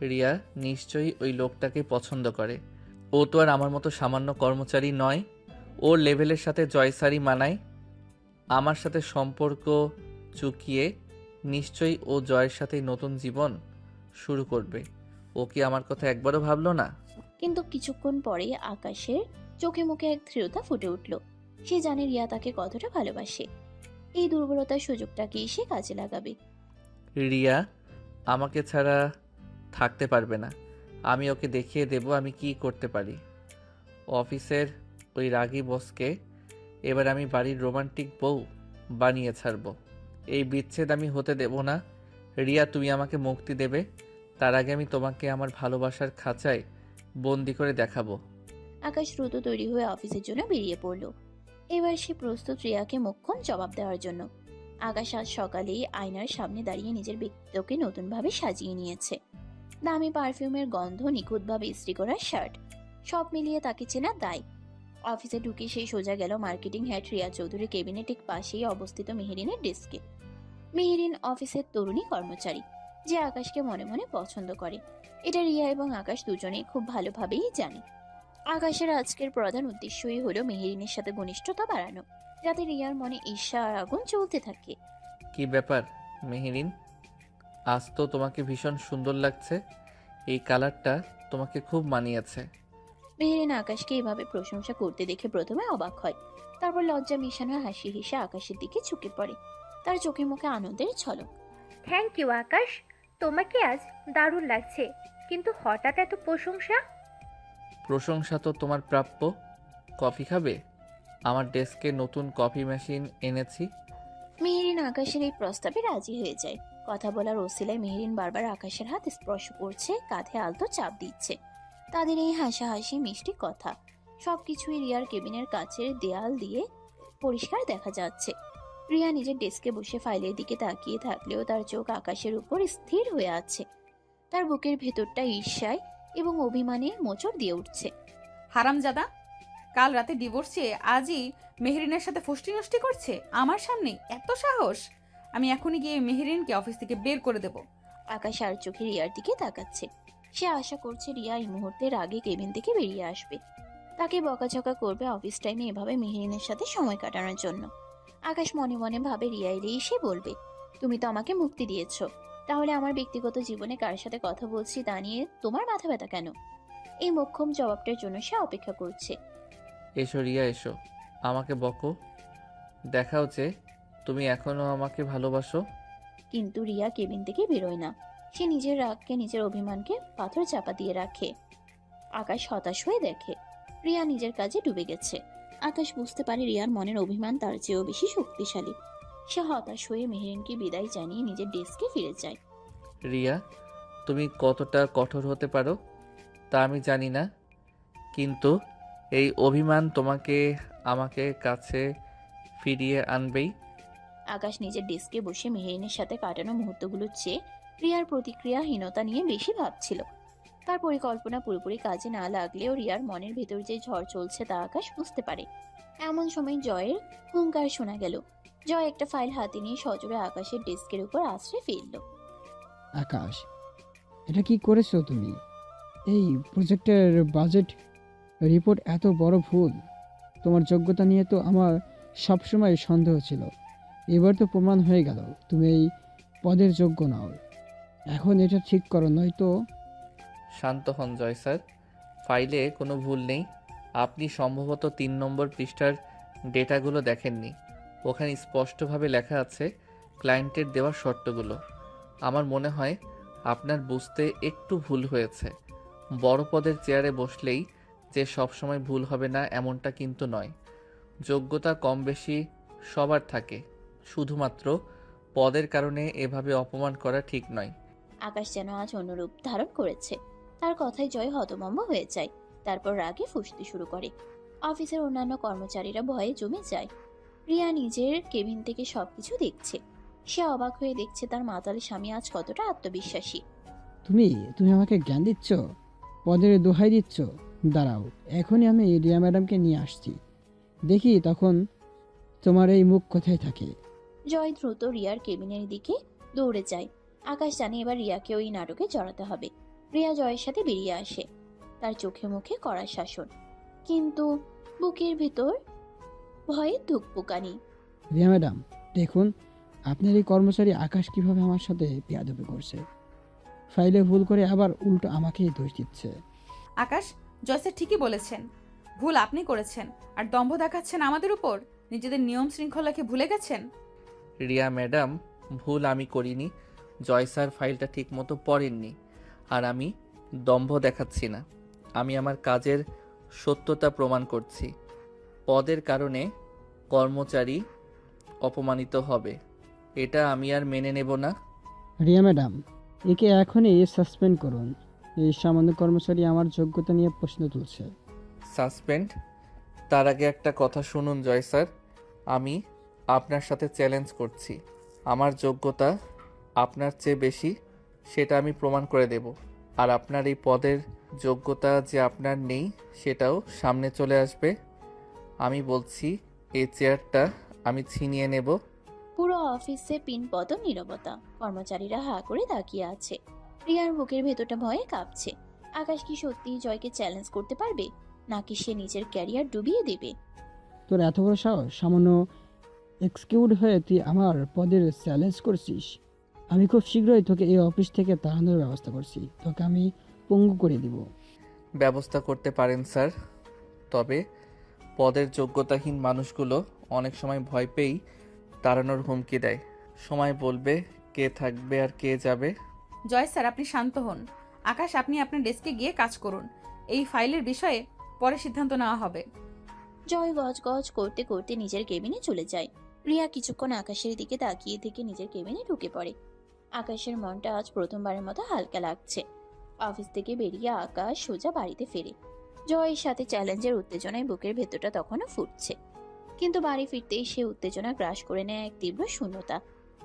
রিয়া নিশ্চয়ই ওই লোকটাকে পছন্দ করে। ও তো আর আমার মতো সামান্য কর্মচারী নয়। ওর লেভেলের সাথে জয় স্যারই মানায়। আমার সাথে সম্পর্ক চুকিয়ে নিশ্চয়ই ও জয়ের সাথেই নতুন জীবন শুরু করবে। ও কি আমার কথা একবারও ভাবলো না? কিন্তু কিছুক্ষণ পরেই আকাশের চোখে মুখে এক দৃঢ়তা ফুটে উঠল। সে জানে রিয়া তাকে কতটা ভালোবাসে। এই দুর্বলতার সুযোগটাকে সে কাজে লাগাবে। রিয়া আমাকে ছাড়া থাকতে পারবে না। আমি ওকে দেখিয়ে দেব আমি কি করতে পারি। অফিসের ওই রাগী বসকে এবার আমি বাড়ির রোমান্টিক বউ বানিয়ে ছাড়ব। এই বিচ্ছেদ আমি হতে দেব না। রিয়া, তুমি আমাকে মুক্তি দেবে। তার আগে আমি তোমাকে আমার ভালোবাসার খাঁচায় বন্দি করে দেখাবো। আকাশ দ্রুত তৈরি হয়ে অফিসের জন্য বেরিয়ে পড়ল। এবার সে প্রস্তুত রিয়াকে মোক্ষম জবাব দেওয়ার জন্য। আকাশ আজ সকালেই আয়নার সামনে দাঁড়িয়ে নিজের ব্যক্তিত্বকে নতুনভাবে সাজিয়ে নিয়েছে। দামি পারফিউমের গন্ধ, নিখুঁতভাবে ইস্ত্রি করা শার্ট, সব মিলিয়ে তাকে চেনা দায়। অফিসে ঢুকে সেই সোজা গেল মার্কেটিং হেড রিয়া চৌধুরী কেবিনেটের পাশেই অবস্থিত মেহেরিনের ডেস্কে। মেহেরিন অফিসের তরুণী কর্মচারী, যে আকাশকে মনে মনে পছন্দ করে। এটা রিয়া এবং আকাশ দুজনেই খুব ভালোভাবেই জানে। আকাশের আজকের প্রধান উদ্দেশ্যই হলো মেহেরিনের সাথে ঘনিষ্ঠতা বাড়ানো, যাতে রিয়ার মনে ঈর্ষা আর আগুন চলতে থাকে। কি ব্যাপার মেহেরিন, আজ তো তোমাকে ভীষণ সুন্দর লাগছে। এই কালারটা তোমাকে খুব মানিয়েছে। মেহেরিন আকাশকে এভাবে প্রশংসা করতে দেখে প্রথমে অবাক হয়, তারপর লজ্জা মিশানো হাসি হেসে আকাশের দিকে ঝুঁকে পড়ে। তার চোখে মুখে আনন্দের ঝলক। থ্যাংক ইউ আকাশ, তোমাকে আজ দারুণ লাগছে, কিন্তু হঠাৎ এত প্রশংসা? প্রশংসা তো তোমার প্রাপ্য। কফি খাবে? আমার ডেস্কে নতুন কফি মেশিন এনেছি। মেহেরিন আকাশের এই প্রস্তাবে রাজি হয়ে যায়। কথা বলার ওসিলায় মেহেরিন বারবার আকাশের হাত স্পর্শ করছে, কাঁধে আলতো চাপ দিচ্ছে। তাদের এই হাসাহাসি মিষ্টি কথা সবকিছুই রিয়ার কেবিনের কাছের দেয়াল দিয়ে পরিষ্কার দেখা যাচ্ছে। রিয়া নিজের ডেস্কে বসে ফাইলের দিকে তাকিয়ে থাকলেও তার চোখ আকাশের উপর স্থির হয়ে আছে। তার বুকের ভেতরটা ঈর্ষায় এবং অভিমানে মোচড় দিয়ে উঠছে। হারামজাদা, কাল রাতে ডিভোর্স চেয়ে আজই মেহরিনের সাথে ফষ্টি নষ্টি করছে আমার সামনে, এত সাহস! আমি এখনই গিয়ে মেহরিনকে অফিস থেকে বের করে দেব। আকাশ আর চোখে রিয়ার দিকে তাকাচ্ছে। সে আশা করছে রিয়া এই মুহূর্তের আগে কেবিন থেকে বেরিয়ে আসবে, তাকে বকাঝকা করবে অফিস টাইমে এভাবে মেহেরিনের সাথে সময় কাটানোর জন্য। আকাশ মনে মনে ভাবে রিয়া এলেই সে বলবে, তুমি তো আমাকে মুক্তি দিয়েছো, তাহলে আমার ব্যক্তিগত জীবনে কার সাথে কথা বলছি তা নিয়ে তোমার মাথা ব্যথা কেন? এই মোক্ষম জবাবটার জন্য সে অপেক্ষা করছে। এসো রিয়া, এসো, আমাকে বকো, দেখাও যে তুমি এখনো আমাকে ভালোবাসো। কিন্তু রিয়া কেবিন থেকে বেরোয় না। সে নিজের রাগকে, নিজের অভিমানকে পাথর চাপা দিয়ে রাখে। আকাশ হতাশ হয়ে দেখে রিয়া নিজের কাজে ডুবে গেছে। আকাশ বুঝতে পারে রিয়ার মনের অভিমান তার চেয়েও বেশি শক্তিশালী। সে হতাশ হয়ে মেহেরিনকে বিদায় জানিয়ে নিজের ডেস্কে ফিরে যায়। রিয়া, তুমি কতটা কঠোর হতে পারো তা আমি জানি না, কিন্তু এই অভিমান তোমাকে আমাকে কাছে ফিরিয়ে আনবেই। আকাশ নিজের ডেস্কে বসে মেহেরিনের সাথে কাটানো মুহূর্তগুলোর চেয়ে রিয়ার প্রতিক্রিয়াহীনতা নিয়ে বেশি ভাবছিল। তার পরিকল্পনা পুরোপুরি কাজে না লাগলেও রিয়ার মনের ভেতর যে ঝড় চলছে তা আকাশ বুঝতে পারে। এমন সময় জয়ের হুঙ্কার শোনা গেল। জয় একটা ফাইল হাতে নিয়ে সজোরে আকাশের ডেস্কের উপর আশ্রয় ফেলল। আকাশ, এটা কি করেছো তুমি? এই প্রজেক্টের বাজেট রিপোর্ট এত বড় ভুল। তোমার যোগ্যতা নিয়ে তো আমার সবসময় সন্দেহ ছিল, এবার তো প্রমাণ হয়ে গেল তুমি এই পদের যোগ্য নও। এখন এটা ঠিক করো, নয়তো। শান্ত হন জয় স্যার, ফাইলে কোনো ভুল নেই। আপনি সম্ভবত 3 নম্বর পৃষ্ঠার ডেটাগুলো দেখেননি। ওখানে স্পষ্টভাবে লেখা আছে ক্লায়েন্টের দেওয়া শর্তগুলো। আমার মনে হয় আপনার বুঝতে একটু ভুল হয়েছে। বড় পদের চেয়ারে বসলেই যে সবসময় ভুল হবে না এমনটা কিন্তু নয়। যোগ্যতা কম বেশি সবার থাকে, শুধুমাত্র পদের কারণে এভাবে অপমান করা ঠিক নয়। আকাশ যেন আজ অনুরূপ ধারণ করেছে। তার কথায় জয় হতভম্ব হয়ে যায়, তারপর রাগে ফুঁসতে শুরু করে। অফিসের অন্যান্য কর্মচারীরা ভয়ে জমে যায়। রিয়া নিজের কেবিন থেকে সবকিছু দেখছে। সে অবাক হয়ে দেখছে তার মাতাল স্বামী আজ কতটা আত্মবিশ্বাসী। তুমি তুমি আমাকে জ্ঞান দিচ্ছ, পদের দোহাই দিচ্ছ? দাঁড়াও, এখনই আমি রিয়া ম্যাডামকে নিয়ে আসছি, দেখি তখন তোমার এই মুখ কোথায় থাকে। জয় দ্রুত রিয়ার কেবিনের দিকে দৌড়ে যায়। আকাশ জানে এবার রিয়াকে ওই নাটকে জড়াতে হবে। রিয়া জয়ের সাথে বেরিয়ে আসে, তার চোখে মুখে কড়া শাসন, কিন্তু বুকের ভিতর ভয়ে ধুকপুকানি। রিয়া ম্যাডাম, দেখুন আপনার এই কর্মচারী আকাশ কিভাবে আমার সাথে বেয়াদবি করছে। ফাইলে ভুল করে আবার উল্টো আমাকেই দোষ দিচ্ছে। আকাশ, জয়সে ঠিকই বলেছেন, ভুল আপনি করেছেন আর দম্ভ দেখাচ্ছেন আমাদের উপর। নিজেদের নিয়ম শৃঙ্খলাকে ভুলে গেছেন। রিয়া ম্যাডাম, ভুল আমি করিনি। জয় স্যার ফাইলটা ঠিকমতো পড়েননি, আর আমি দম্ভ দেখাচ্ছি না। আমি আমার কাজের সত্যতা প্রমাণ করছি। পদের কারণে কর্মচারী অপমানিত হবে, এটা আমি আর মেনে নেব না। রিয়া ম্যাডাম, একে এখনই সাসপেন্ড করুন। এই সামান্য কর্মচারী আমার যোগ্যতা নিয়ে প্রশ্ন তুলছে। সাসপেন্ড? তার আগে একটা কথা শুনুন জয় স্যার, আমি আপনার সাথে চ্যালেঞ্জ করছি। আমার যোগ্যতা আপনার চেয়ে বেশি, সেটা আমি প্রমাণ করে দেব। আর আপনার এই পদের যোগ্যতা যে আপনার নেই সেটাও সামনে চলে আসবে। আমি বলছি এই চেয়ারটা আমি ছিনিয়ে নেব। পুরো অফিসে পিনপত নীরবতা। কর্মচারীরা হা করে তাকিয়ে আছে। রিয়ার বুকের ভেতরটা ভয়ে কাঁপছে। আকাশ কি সত্যি জয়কে চ্যালেঞ্জ করতে পারবে, নাকি সে নিজের ক্যারিয়ার ডুবিয়ে দেবে? তোর এত বড় সাহস, সামান্য এক্সকিউড হয়ে তুই আমার পদের চ্যালেঞ্জ করছিস? আমি খুব শীঘ্রই তোকে এই অফিস থেকে তাড়ানোর ব্যবস্থা করছি। তোকে আমি পঙ্গু করে দিব। ব্যবস্থা করতে পারেন স্যার, তবে পদের যোগ্যতাহীন মানুষগুলো অনেক সময় ভয় পেয়েই তাড়ানোর হুমকি দেয়। সময় বলবে কে থাকবে আর কে যাবে। জয় স্যার, আপনি শান্ত হন। আকাশ, আপনি আপনার ডেস্কে গিয়ে কাজ করুন। এই ফাইলের বিষয়ে পরে সিদ্ধান্ত নেওয়া হবে। জয় গজ করতে করতে নিজের কেবিনে চলে যায়। রিয়া কিছুক্ষণ আকাশের দিকে তাকিয়ে থেকে নিজের কেবিনে ঢুকে পড়ে। আকাশের মনটা আজ প্রথমবারের মতো হালকা লাগছে। অফিস থেকে বেরিয়ে আকাশ সোজা বাড়িতে ফেরে। জয়ের সাথে চ্যালেঞ্জের উত্তেজনায় বুকের ভেতরটা তখনও ফুটছে, কিন্তু বাড়ি ফিরতেই সে উত্তেজনা গ্রাস করে নেয় এক তীব্র শূন্যতা।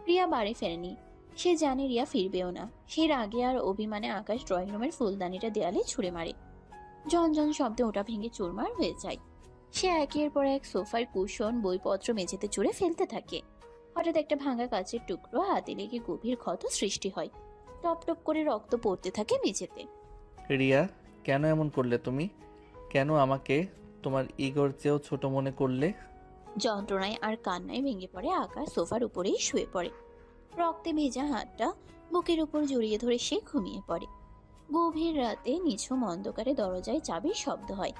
রিয়া বাড়ি ফেরেনি। সে জানে রিয়া ফিরবেও না। সে রাগে আর অভিমানে আকাশ ড্রয়িং রুমের ফুলদানিটা দেয়ালে ছুঁড়ে মারে। ঝনঝন শব্দে ওটা ভেঙে চুরমার হয়ে যায়। সে একের পর এক সোফার কুশন, বইপত্র মেঝেতে চুড়ে ফেলতে থাকে। হঠাৎ একটা ভাঙা কাচের টুকরো হাতে লেগে গভীর ক্ষত সৃষ্টি হয়। টপ টপ করে রক্ত পড়তে থাকে মেঝেতে। রিয়া, কেন এমন করলে তুমি? কেন আমাকে তোমার ইগোর চেয়েও ছোট মনে করলে? যন্ত্রণায় আর কান্নায় ভেঙে পড়ে আকাশ সোফার উপরেই শুয়ে পড়ে। রক্তে ভেজা হাতটা বুকের উপর জড়িয়ে ধরে সে ঘুমিয়ে পড়ে। গভীর রাতে নিঝুম অন্ধকারে দরজায় চাবির শব্দ হয়।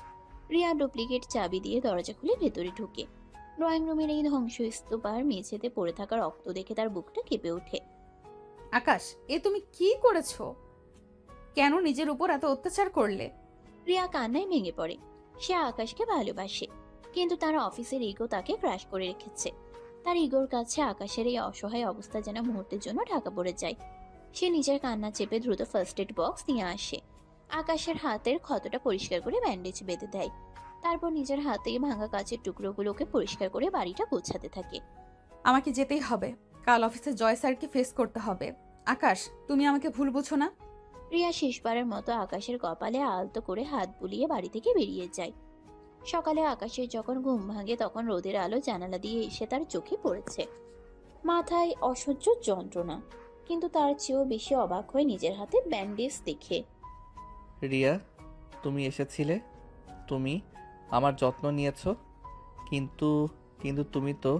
রিয়া ডুপ্লিকেট চাবি দিয়ে দরজা খুলে ভেতরে ঢুকে। ড্রয়িং রুমের এই ধ্বংসস্তূপ আর মেঝেতে পড়ে থাকা রক্ত দেখে তার বুকটা কেঁপে ওঠে। আকাশ, এ তুমি কি করেছো? কেন নিজের উপর এত অত্যাচার করলে? রিয়া কান্নায় ভেঙে পড়ে। সে আকাশকে ভালোবাসে, কিন্তু তার অফিসের ইগো তাকে ক্রাশ করে রেখেছে। তার ইগোর কাছে আকাশের এই অসহায় অবস্থা যেন মুহূর্তের জন্য ঢাকা পড়ে যায়। সে নিজের কান্না চেপে দ্রুত ফার্স্ট এড বক্স নিয়ে আসে। আকাশের হাতের ক্ষতটা পরিষ্কার করে ব্যান্ডেজ বেঁধে দেয়। তারপর নিজের হাতে ভাঙা কাচের টুকরোগুলোকে পরিষ্কার করে বাড়িটা গোছাতে থাকে। আমাকে যেতেই হবে। কাল অফিসে জয় স্যারকে ফেস করতে হবে। আকাশ, তুমি আমাকে ভুল বুঝো না। রিয়া শেষবারের মতো আকাশের কপালে আলতো করে হাত বুলিয়ে বাড়ি থেকে বেরিয়ে যায়। সকালে আকাশের যখন ঘুম ভাঙে তখন রোদের আলো জানালা দিয়ে এসে তার চোখে পড়েছে। মাথায় অসহ্য যন্ত্রণা, কিন্তু তার চেয়েও বেশি অবাক হয়ে নিজের হাতে ব্যান্ডেজ দেখে। রিয়া, তুমি এসেছিলে, তুমি আমার যত্ন নিয়েছো, কিন্তু কিন্তু তুমি তো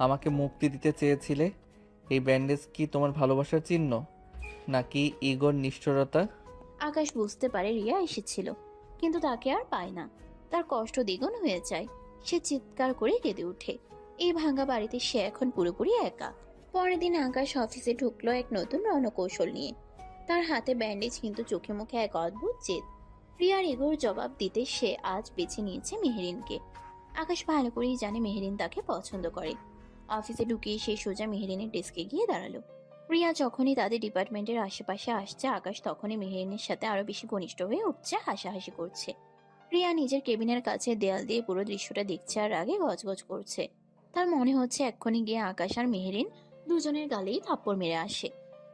আমাকে মুক্তি দিতে চেয়েছিলে। এই ব্যান্ডেজ কি তোমার ভালোবাসার চিহ্ন, নাকি ইগোর নিষ্ঠুরতা? আকাশ বুঝতে পারে রিয়া এসেছিল, কিন্তু তাকে আর পায় না। তার কষ্ট দ্বিগুণ হয়ে যায়। সে চিৎকার করে কেঁদে ওঠে। এই ভাঙা বাড়িতে সে এখন পুরোপুরি একা। পরের দিন আকাশ অফিসে ঢুকলো এক নতুন রণকৌশল নিয়ে। তার হাতে ব্যান্ডেজ, কিন্তু চোখে মুখে এক অদ্ভুত জেদ। রিয়ার ইগোর জবাব দিতে সে আজ বেছে নিয়েছে মেহেরিনকে। আকাশ ভালো করেই জানে মেহেরিন তাকে পছন্দ করে। অফিসে ঢুকিয়ে সে সোজা মেহেরিনের ডেস্কে গিয়ে দাঁড়ালো। রিয়া যখনই তাদের ডিপার্টমেন্টের আশেপাশে আসছে, আকাশ তখনই মেহেরিনের সাথে আরো বেশি ঘনিষ্ঠ হয়ে উঠছে, হাসাহাসি করছে। রিয়া নিজের কেবিনের কাছে দেয়াল দিয়ে পুরো দৃশ্যটা দেখছে আর আগে গজগজ করছে। তার মনে হচ্ছে এক্ষুনি গিয়ে আকাশ আর মেহেরিন দুজনের গালেই থাপ্পড় মেরে আসে,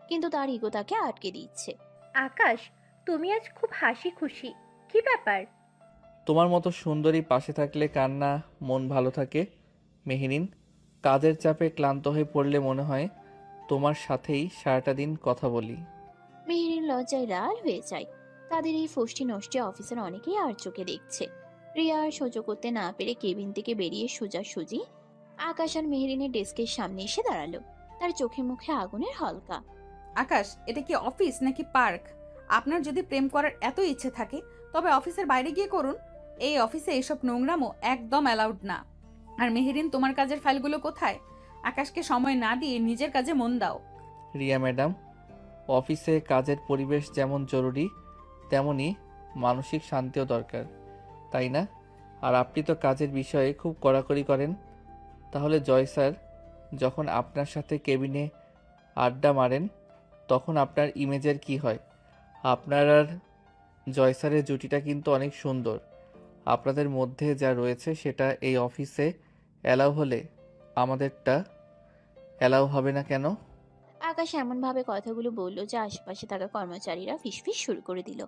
কিন্তু তার ইগো তাকে আটকে দিচ্ছে। আকাশ, তুমি আজ খুব হাসি খুশি, কি ব্যাপার? তোমার মতো সুন্দরী পাশে থাকলে কান্না মন ভালো থাকে মেহেরিন। কাজের চাপে ক্লান্ত হয়ে পড়লে মনে হয় তোমার সাথেই সারাটা দিন কথা বলি। মেহেরিন লজ্জায় লাল হয়ে যায়। তাদের এই ফষ্টি নষ্টি অফিসের অনেকেই আর চোখে দেখছে। রিয়া আর সহ্য করতে না পেরে কেবিন থেকে বেরিয়ে সোজাসুজি আকাশ আর মেহেরিনের ডেস্কের সামনে এসে দাঁড়ালো। তার চোখে মুখে আগুনের হলকা। আকাশ, এটা কি অফিস নাকি পার্ক? আপনার যদি প্রেম করার এত ইচ্ছে থাকে তবে অফিসের বাইরে গিয়ে করুন। এই অফিসে এসব নোংরামো একদম অ্যালাউড না। আর মেহেরিন, তোমার কাজের ফাইলগুলো কোথায়? আকাশকে সময় না দিয়ে নিজের কাজে মন দাও। রিয়া ম্যাডাম, অফিসে কাজের পরিবেশ যেমন জরুরি তেমনি মানসিক শান্তিও দরকার, তাই না? আর আপনি তো কাজের বিষয়ে খুব কড়াকড়ি করেন। তাহলে জয় স্যার যখন আপনার সাথে কেবিনে আড্ডা মারেন তখন আপনার ইমেজের কি হয়? আপনার আর জয় স্যারের জুটিটা কিন্তু অনেক সুন্দর। আপনাদের মধ্যে যা রয়েছে সেটা এই অফিসে অ্যালাউ হলে আমাদেরটা অ্যালাউ হবে না কেন? আকাশ এমন ভাবে কথাগুলো বলল যে আশেপাশে থাকা কর্মচারীরা ফিসফিস শুরু করে দিল।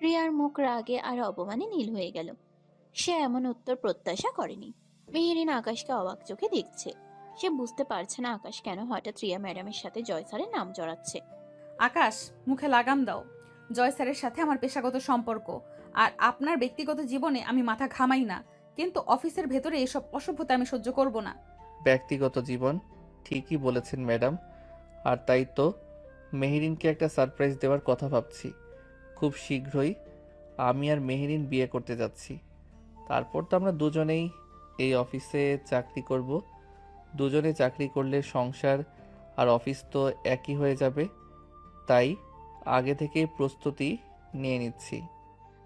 রিয়ার মুখ রাগে আর অপমানে নীল হয়ে গেল। সে এমন উত্তর প্রত্যাশা করেনি। মেহেরিন আকাশকে অবাক চোখে দেখছে। সে বুঝতে পারছে না আকাশ কেন হঠাৎ রিয়া ম্যাডামের সাথে জয় স্যারের নাম জড়াচ্ছে। আকাশ, মুখে লাগাম দাও। জয় স্যারের সাথে আমার পেশাগত সম্পর্ক, আর আপনার ব্যক্তিগত জীবনে আমি মাথা ঘামাই না, কিন্তু অফিসের ভেতরে এসব অসভ্যতা আমি সহ্য করব না। ব্যক্তিগত জীবন, ঠিকই বলেছেন ম্যাডাম। আর তাই তো মেহেরিনকে একটা সারপ্রাইজ দেওয়ার কথা ভাবছি। খুব শীঘ্রই আমি আর মেহেরিন বিয়ে করতে যাচ্ছি। তারপর তো আমরা দুজনেই এই অফিসে চাকরি করব। দুজনে চাকরি করলে সংসার আর অফিস তো একই হয়ে যাবে। তাই আগে থেকেই প্রস্তুতি নিয়ে নিচ্ছি।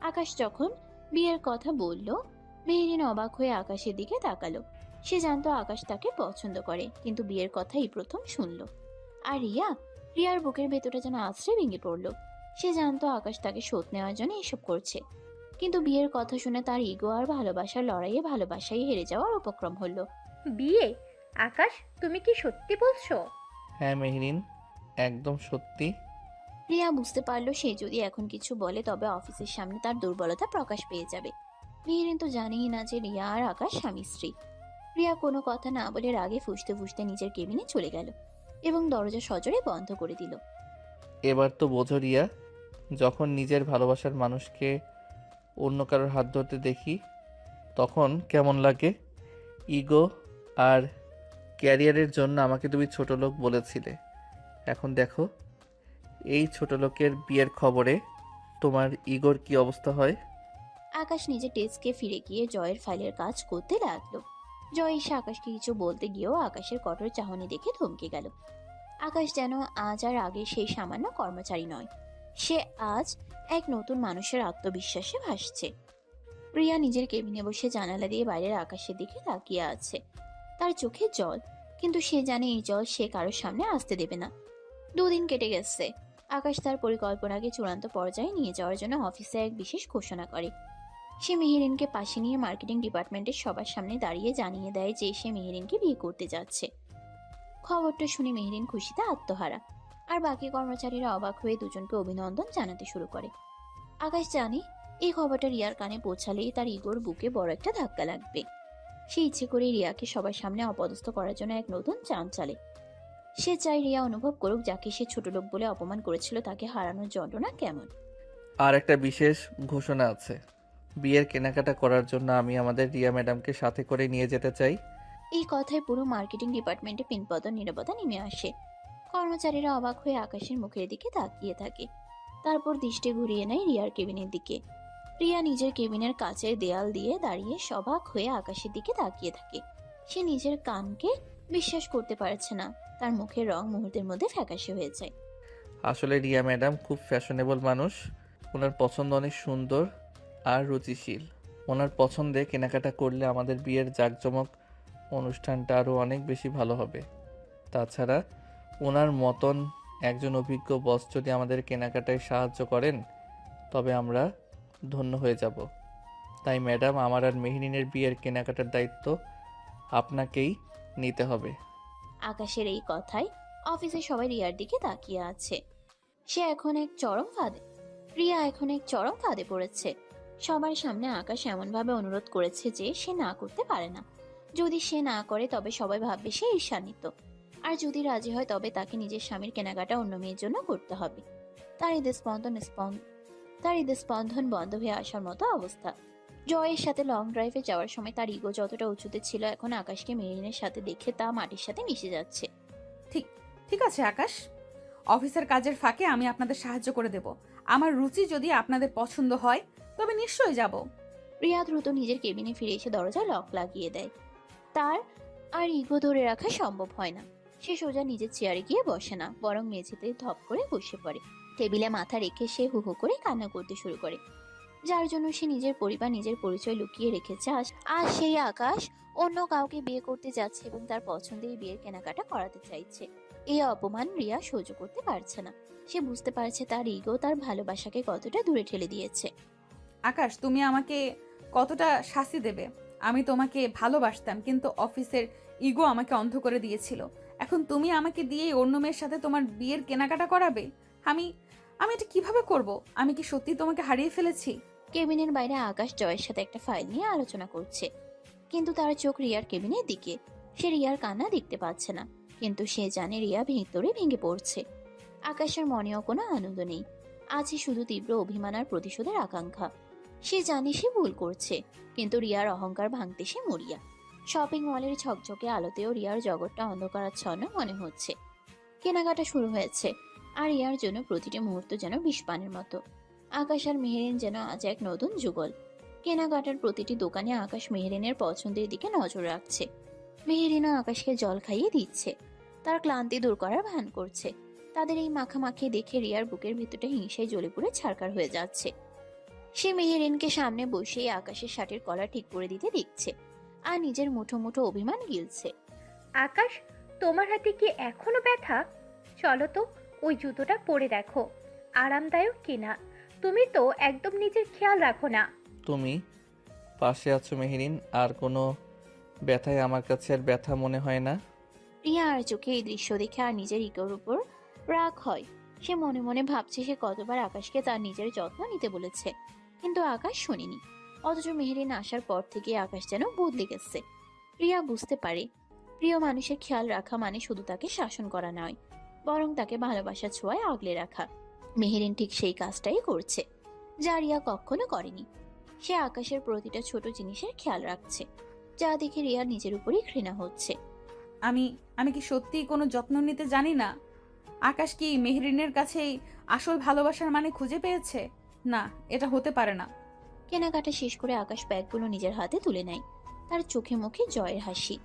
আকাশ যখন বিয়ের কথা বলল, মেহেরিন অবাক হয়ে আকাশের দিকে তাকালো। সে জানতো আকাশ তাকে পছন্দ করে, কিন্তু বিয়ের কথাই প্রথম শুনলো। আর রিয়ার বুকের ভেতরটা যেন আছড়ে ভেঙে পড়লো। সে জানতো আকাশ তাকে শোধ নেওয়ার জন্য এসব করছে, কিন্তু বিয়ের কথা শুনে তার ইগো আর ভালোবাসার লড়াইয়ে ভালোবাসাই হেরে যাওয়ার উপক্রম হলো। বিয়ে? আকাশ, তুমি কি সত্যি বলছো? হ্যাঁ মেহেরিন, একদম সত্যি। রিয়া বুঝতে পারলো সে যদি এখন কিছু বলে তবে অফিসের সামনে তার দুর্বলতা প্রকাশ পেয়ে যাবে। মেহেরিন তো জানেই না যে রিয়া আর আকাশ স্বামী স্ত্রী। রিয়া কোনো কথা না বলে রাগে ফুঁসতে ফুঁসতে নিজের কেবিনে চলে গেল এবং দরজা সজোরে বন্ধ করে দিল। এবার তো বোঝো রিয়া, যখন নিজের ভালোবাসার মানুষকে অন্য কারোর হাত ধরতে দেখি তখন কেমন লাগে। ইগো আর ক্যারিয়ারের জন্য আমাকে তুমি ছোট লোক বলেছিলে। এখন দেখো, এই ছোট লোকের বিয়ের খবরে তোমার ইগোর কি অবস্থা হয়। আকাশ নিজের ডেস্কে ফিরে গিয়ে জয়ের ফাইলের কাজ করতে লাগলো। জয় এসে আকাশকে কিছু বলতে গিয়েও আকাশের কঠোর চাহনি দেখে থমকে গেল। আকাশ যেন আজ আর আগে সেই সামান্য কর্মচারী নয়, সে আজ এক নতুন মানুষের আত্মবিশ্বাসে ভাসছে। প্রিয়া নিজের কেবিনে বসে জানালা দিয়ে বাইরের আকাশের দিকে তাকিয়ে আছে। তার চোখে জল, কিন্তু সে জানে এই জল সে কারোর সামনে আসতে দেবে না। 2 দিন কেটে গেছে। আকাশ তার পরিকল্পনাকে চূড়ান্ত পর্যায়ে নিয়ে যাওয়ার জন্য অফিসে এক বিশেষ ঘোষণা করে। সে মেহেরিনকে পাশে নিয়ে মার্কেটিং ডিপার্টমেন্টের সবার সামনে দাঁড়িয়ে জানিয়ে দেয় যে সে মেহেরিনকে বিয়ে করতে যাচ্ছে। খবরটা শুনে মেহেরিন খুশিতে আত্মহারা, আর বাকি কর্মচারীরা অবাক হয়ে দুজনকে অভিনন্দন জানাতে শুরু করে। আকাশ জানে এই খবরটা রিয়ার কানে পৌঁছালেই তার ইগোর বুকে বড় একটা ধাক্কা লাগবে। সে ইচ্ছে করে রিয়াকে সবার সামনে অপদস্থ করার জন্য এক নতুন চাল চালে। সে চায় রিয়া অনুভব করুক যাকে সে ছোট লোক বলে অপমান করেছিল তাকে হারানোর যন্ত্রণা কেমন। আর একটা বিশেষ ঘোষণা আছে, বিয়ের কেনাকাটা করার জন্য আমি আমাদের রিয়া ম্যাডামকে সাথে করে নিয়ে যেতে চাই। এই কথায় পুরো মার্কেটিং ডিপার্টমেন্টে পিনপদ নীরবতা নেমে আসে। কর্মচারীরা অবাক হয়ে আকাশের মুখের দিকে তাকিয়ে থাকে, তারপর দৃষ্টি ঘুরিয়ে নেয় রিয়ার কেবিনের দিকে। রিয়া নিজের কেবিনের কাছের দেয়াল দিয়ে দাঁড়িয়ে অবাক হয়ে আকাশের দিকে তাকিয়ে থাকে। সে নিজের কানকে বিশ্বাস করতে পারছে না, তার মুখের রং মুহূর্তের মধ্যে ফ্যাকাশে হয়ে যায়। আসলে রিয়া ম্যাডাম খুব ফ্যাশনেবল মানুষ। ওনার পছন্দ অনেক সুন্দর আর রুচিশীল। ওনার পছন্দে কেনাকাটা করলে আমাদের বিয়ের জাঁকজমক অনুষ্ঠানটা আরও অনেক বেশি ভালো হবে। তাছাড়া ওনার মতন একজন অভিজ্ঞ বস যদি আমাদের কেনাকাটায় সাহায্য করেন তবে আমরা ধন্য হয়ে যাব। তাই ম্যাডাম, আমার আর মেহরিনের বিয়ের কেনাকাটার দায়িত্ব আপনাকেই নিতে হবে। আকাশের এই কথায় অফিসে সবাই রিয়ার দিকে তাকিয়ে আছে। রিয়া এখন এক চরম ফাঁদে পড়েছে। সবার সামনে আকাশ এমনভাবে অনুরোধ করেছে যে সে না করতে পারে না। যদি সে না করে তবে সবাই ভাববে সে ঈর্ষান্বিত, আর যদি রাজি হয় তবে তাকে নিজের স্বামীর কেনাকাটা অন্য মেয়ের জন্য করতে হবে। তার হৃদস্পন্দন বন্ধ হয়ে আসার মতো অবস্থা। জয়ের সাথে লং ড্রাইভে যাওয়ার সময় তার ইগো যতটা উঁচুতে ছিল, এখন আকাশকে মেরিনের সাথে দেখে তা মাটির সাথে মিশে যাচ্ছে। ঠিক আছে আকাশ, অফিসের কাজের ফাঁকে আমি আপনাদের সাহায্য করে দেব। আমার রুচি যদি আপনাদের পছন্দ হয় তবে নিশ্চয়ই যাব। রিয়া দ্রুত নিজের কেবিনে ফিরে এসে দরজায় লক লাগিয়ে দেয়। তার আর ইগো ধরে রাখা সম্ভব হয় না। সে সোজা নিজের চেয়ারে গিয়ে বসে না, বরং মেঝেতে ধপ করে বসে পড়ে। টেবিলে মাথা রেখে সে হু হু করে কান্না করতে শুরু করে, যার জন্য সে নিজের পরিবার, নিজের পরিচয় লুকিয়ে রেখেছে। আজ সেই আকাশ অন্য কাউকে বিয়ে করতে যাচ্ছে এবং তার পছন্দের বিয়ের কেনাকাটা করাতে চাইছে। এই অপমান রিয়া সহ্য করতে পারছে না। সে বুঝতে পারছে তার ইগো তার ভালোবাসাকে কতটা দূরে ঠেলে দিয়েছে। আকাশ, তুমি আমাকে কতটা শাস্তি দেবে? আমি তোমাকে ভালোবাসতাম, কিন্তু অফিসের ইগো আমাকে অন্ধ করে দিয়েছিল। এখন তুমি আমাকে দিয়ে অন্য মেয়ের সাথে তোমার বিয়ের কেনাকাটা করাবে? আমি এটা কিভাবে করব? আমি কি সত্যি তোমাকে হারিয়ে ফেলেছি? কেবিনের বাইরে আকাশ জয়ের সাথে একটা ফাইল নিয়ে আলোচনা করছে, কিন্তু তার চোখ রিয়ার কেবিনের দিকে। সে রিয়ার কান্না দেখতে পাচ্ছে না, কিন্তু সে জানে রিয়া ভিতরে ভেঙে পড়ছে। আকাশের মনেও কোনো আনন্দ নেই, আছে শুধু তীব্র অভিমান আর প্রতিশোধের আকাঙ্ক্ষা। সে জানে সে ভুল করছে, কিন্তু রিয়ার অহংকার ভাঙতে সে মরিয়া। শপিং মলের ঝকঝকে আলোতেও রিয়ার জগৎটা অন্ধকারাচ্ছন্ন মনে হচ্ছে। কেনাকাটা শুরু হয়েছে, আর রিয়ার জন্য প্রতিটি মুহূর্ত যেন বিষপানের মতো। আকাশ আর মেহেরিন যেন আজ এক নতুন যুগল। কেনাকাটার প্রতিটি দোকানে আকাশ মেহেরিনের পছন্দের দিকে নজর রাখছে। মেহেরিনও আকাশকে জল খাইয়ে দিচ্ছে, তার ক্লান্তি দূর করার ভান করছে। তাদের এই মাখামাখি দেখে রিয়ার বুকের ভিতরটা হিংসায় জ্বলে পুড়ে ছারকার হয়ে যাচ্ছে। সে মেহেরিনকে সামনে বসেই আকাশের শার্টের কলার ঠিক করে দিতে দেখছে, আর নিজের মুঠো মুঠো অভিমান গিলছে। আকাশ, তোমার হাতে কি এখনো ব্যথা? চলো তো, ওই জুতোটা পরে দেখো, আরামদায়ক কিনা। তুমি তো একদম নিজের খেয়াল রাখো না। তুমি পাশে আছো মেহেরিন, আর কোনো ব্যথায় আমার কাছে আর ব্যথা মনে হয় না। রিয়া আর চোখে এই দৃশ্য দেখে আর নিজের ইগোর উপর রাগ হয়। সে মনে মনে ভাবছে সে কতবার আকাশকে তার নিজের যত্ন নিতে বলেছে, কিন্তু আকাশ শোনেনি। অথচ মেহেরিন আসার পর থেকে আকাশ যেন বদলে গেছে। রিয়া বুঝতে পারে প্রিয় মানুষের খেয়াল রাখা মানে শুধু তাকে শাসন করা নয়, বরং তাকে ভালোবাসার ছোঁয়ায় আগলে রাখা। মেহেরিন ঠিক সেই কাজটাই করছে, যা রিয়া কখনো করেনি। সে আকাশের প্রতিটা ছোট জিনিসের খেয়াল রাখছে, যা দেখে রিয়ার নিজের উপরই ঘৃণা হচ্ছে। আমি আমি কি সত্যিই কোনো যত্ন নিতে জানি না? আকাশ কি মেহরিনের কাছেই আসল ভালোবাসার মানে খুঁজে পেয়েছে? না, এটা হতে পারে না। কেনাকাটা শেষ করে আকাশ ব্যাগগুলো নিজের হাতে তুলে নেয়। তার চোখে মুখে জয়ের হাসি,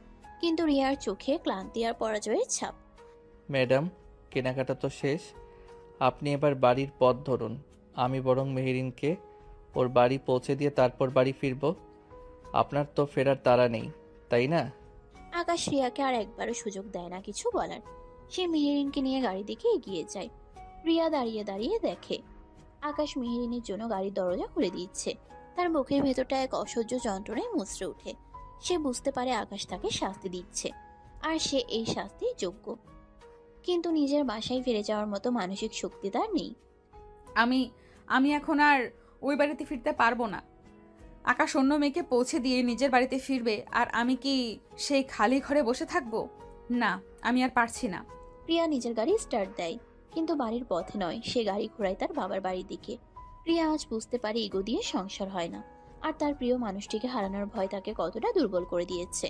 কিন্তু রিয়ার চোখে ক্লান্তি আর পরাজয়ের ছাপ। ম্যাডাম, কেনাকাটা তো শেষ, আপনি এবার বাড়ির পথ ধরুন। আমি বরং মেহেরিনকে ওর বাড়ি পৌঁছে দিয়ে তারপর বাড়ি ফিরব। আপনার তো ফেরার তাড়া নেই, তাই না? আকাশ রিয়াকে আর একবারও সুযোগ দেয় না কিছু বলার। সে মেহেরিনকে নিয়ে গাড়ি দিকে এগিয়ে যায়। রিয়া দাঁড়িয়ে দাঁড়িয়ে দেখে আকাশ মেহেরিনের জন্য গাড়ির দরজা খুলে দিচ্ছে। তার মুখের ভেতরটা এক অসহ্য যন্ত্রণায় মুচড়ে ওঠে। সে বুঝতে পারে আকাশ তাকে শাস্তি দিচ্ছে, আর সে এই শাস্তির যোগ্য। কিন্তু নিজের বাসায় ফিরে যাওয়ার মতো মানসিক শক্তি তার নেই। আমি আমি এখন আর ওই বাড়িতে ফিরতে পারবো না। আকাশ অন্য মেয়েকে পৌঁছে দিয়ে নিজের বাড়িতে ফিরবে, আর আমি কি সেই খালি ঘরে বসে থাকবো? না, আমি আর পারছি না। রিয়া নিজের গাড়ি স্টার্ট দেয়, কিন্তু বাড়ির পথে নয়, সে গাড়ি ঘোরায় তার বাবার বাড়ির দিকে। রিয়া আজ বুঝতে পারে ইগো দিয়ে সংসার হয় না, আর তার প্রিয় মানুষটিকে হারানোর ভয় তাকে কতটা দুর্বল করে দিয়েছে।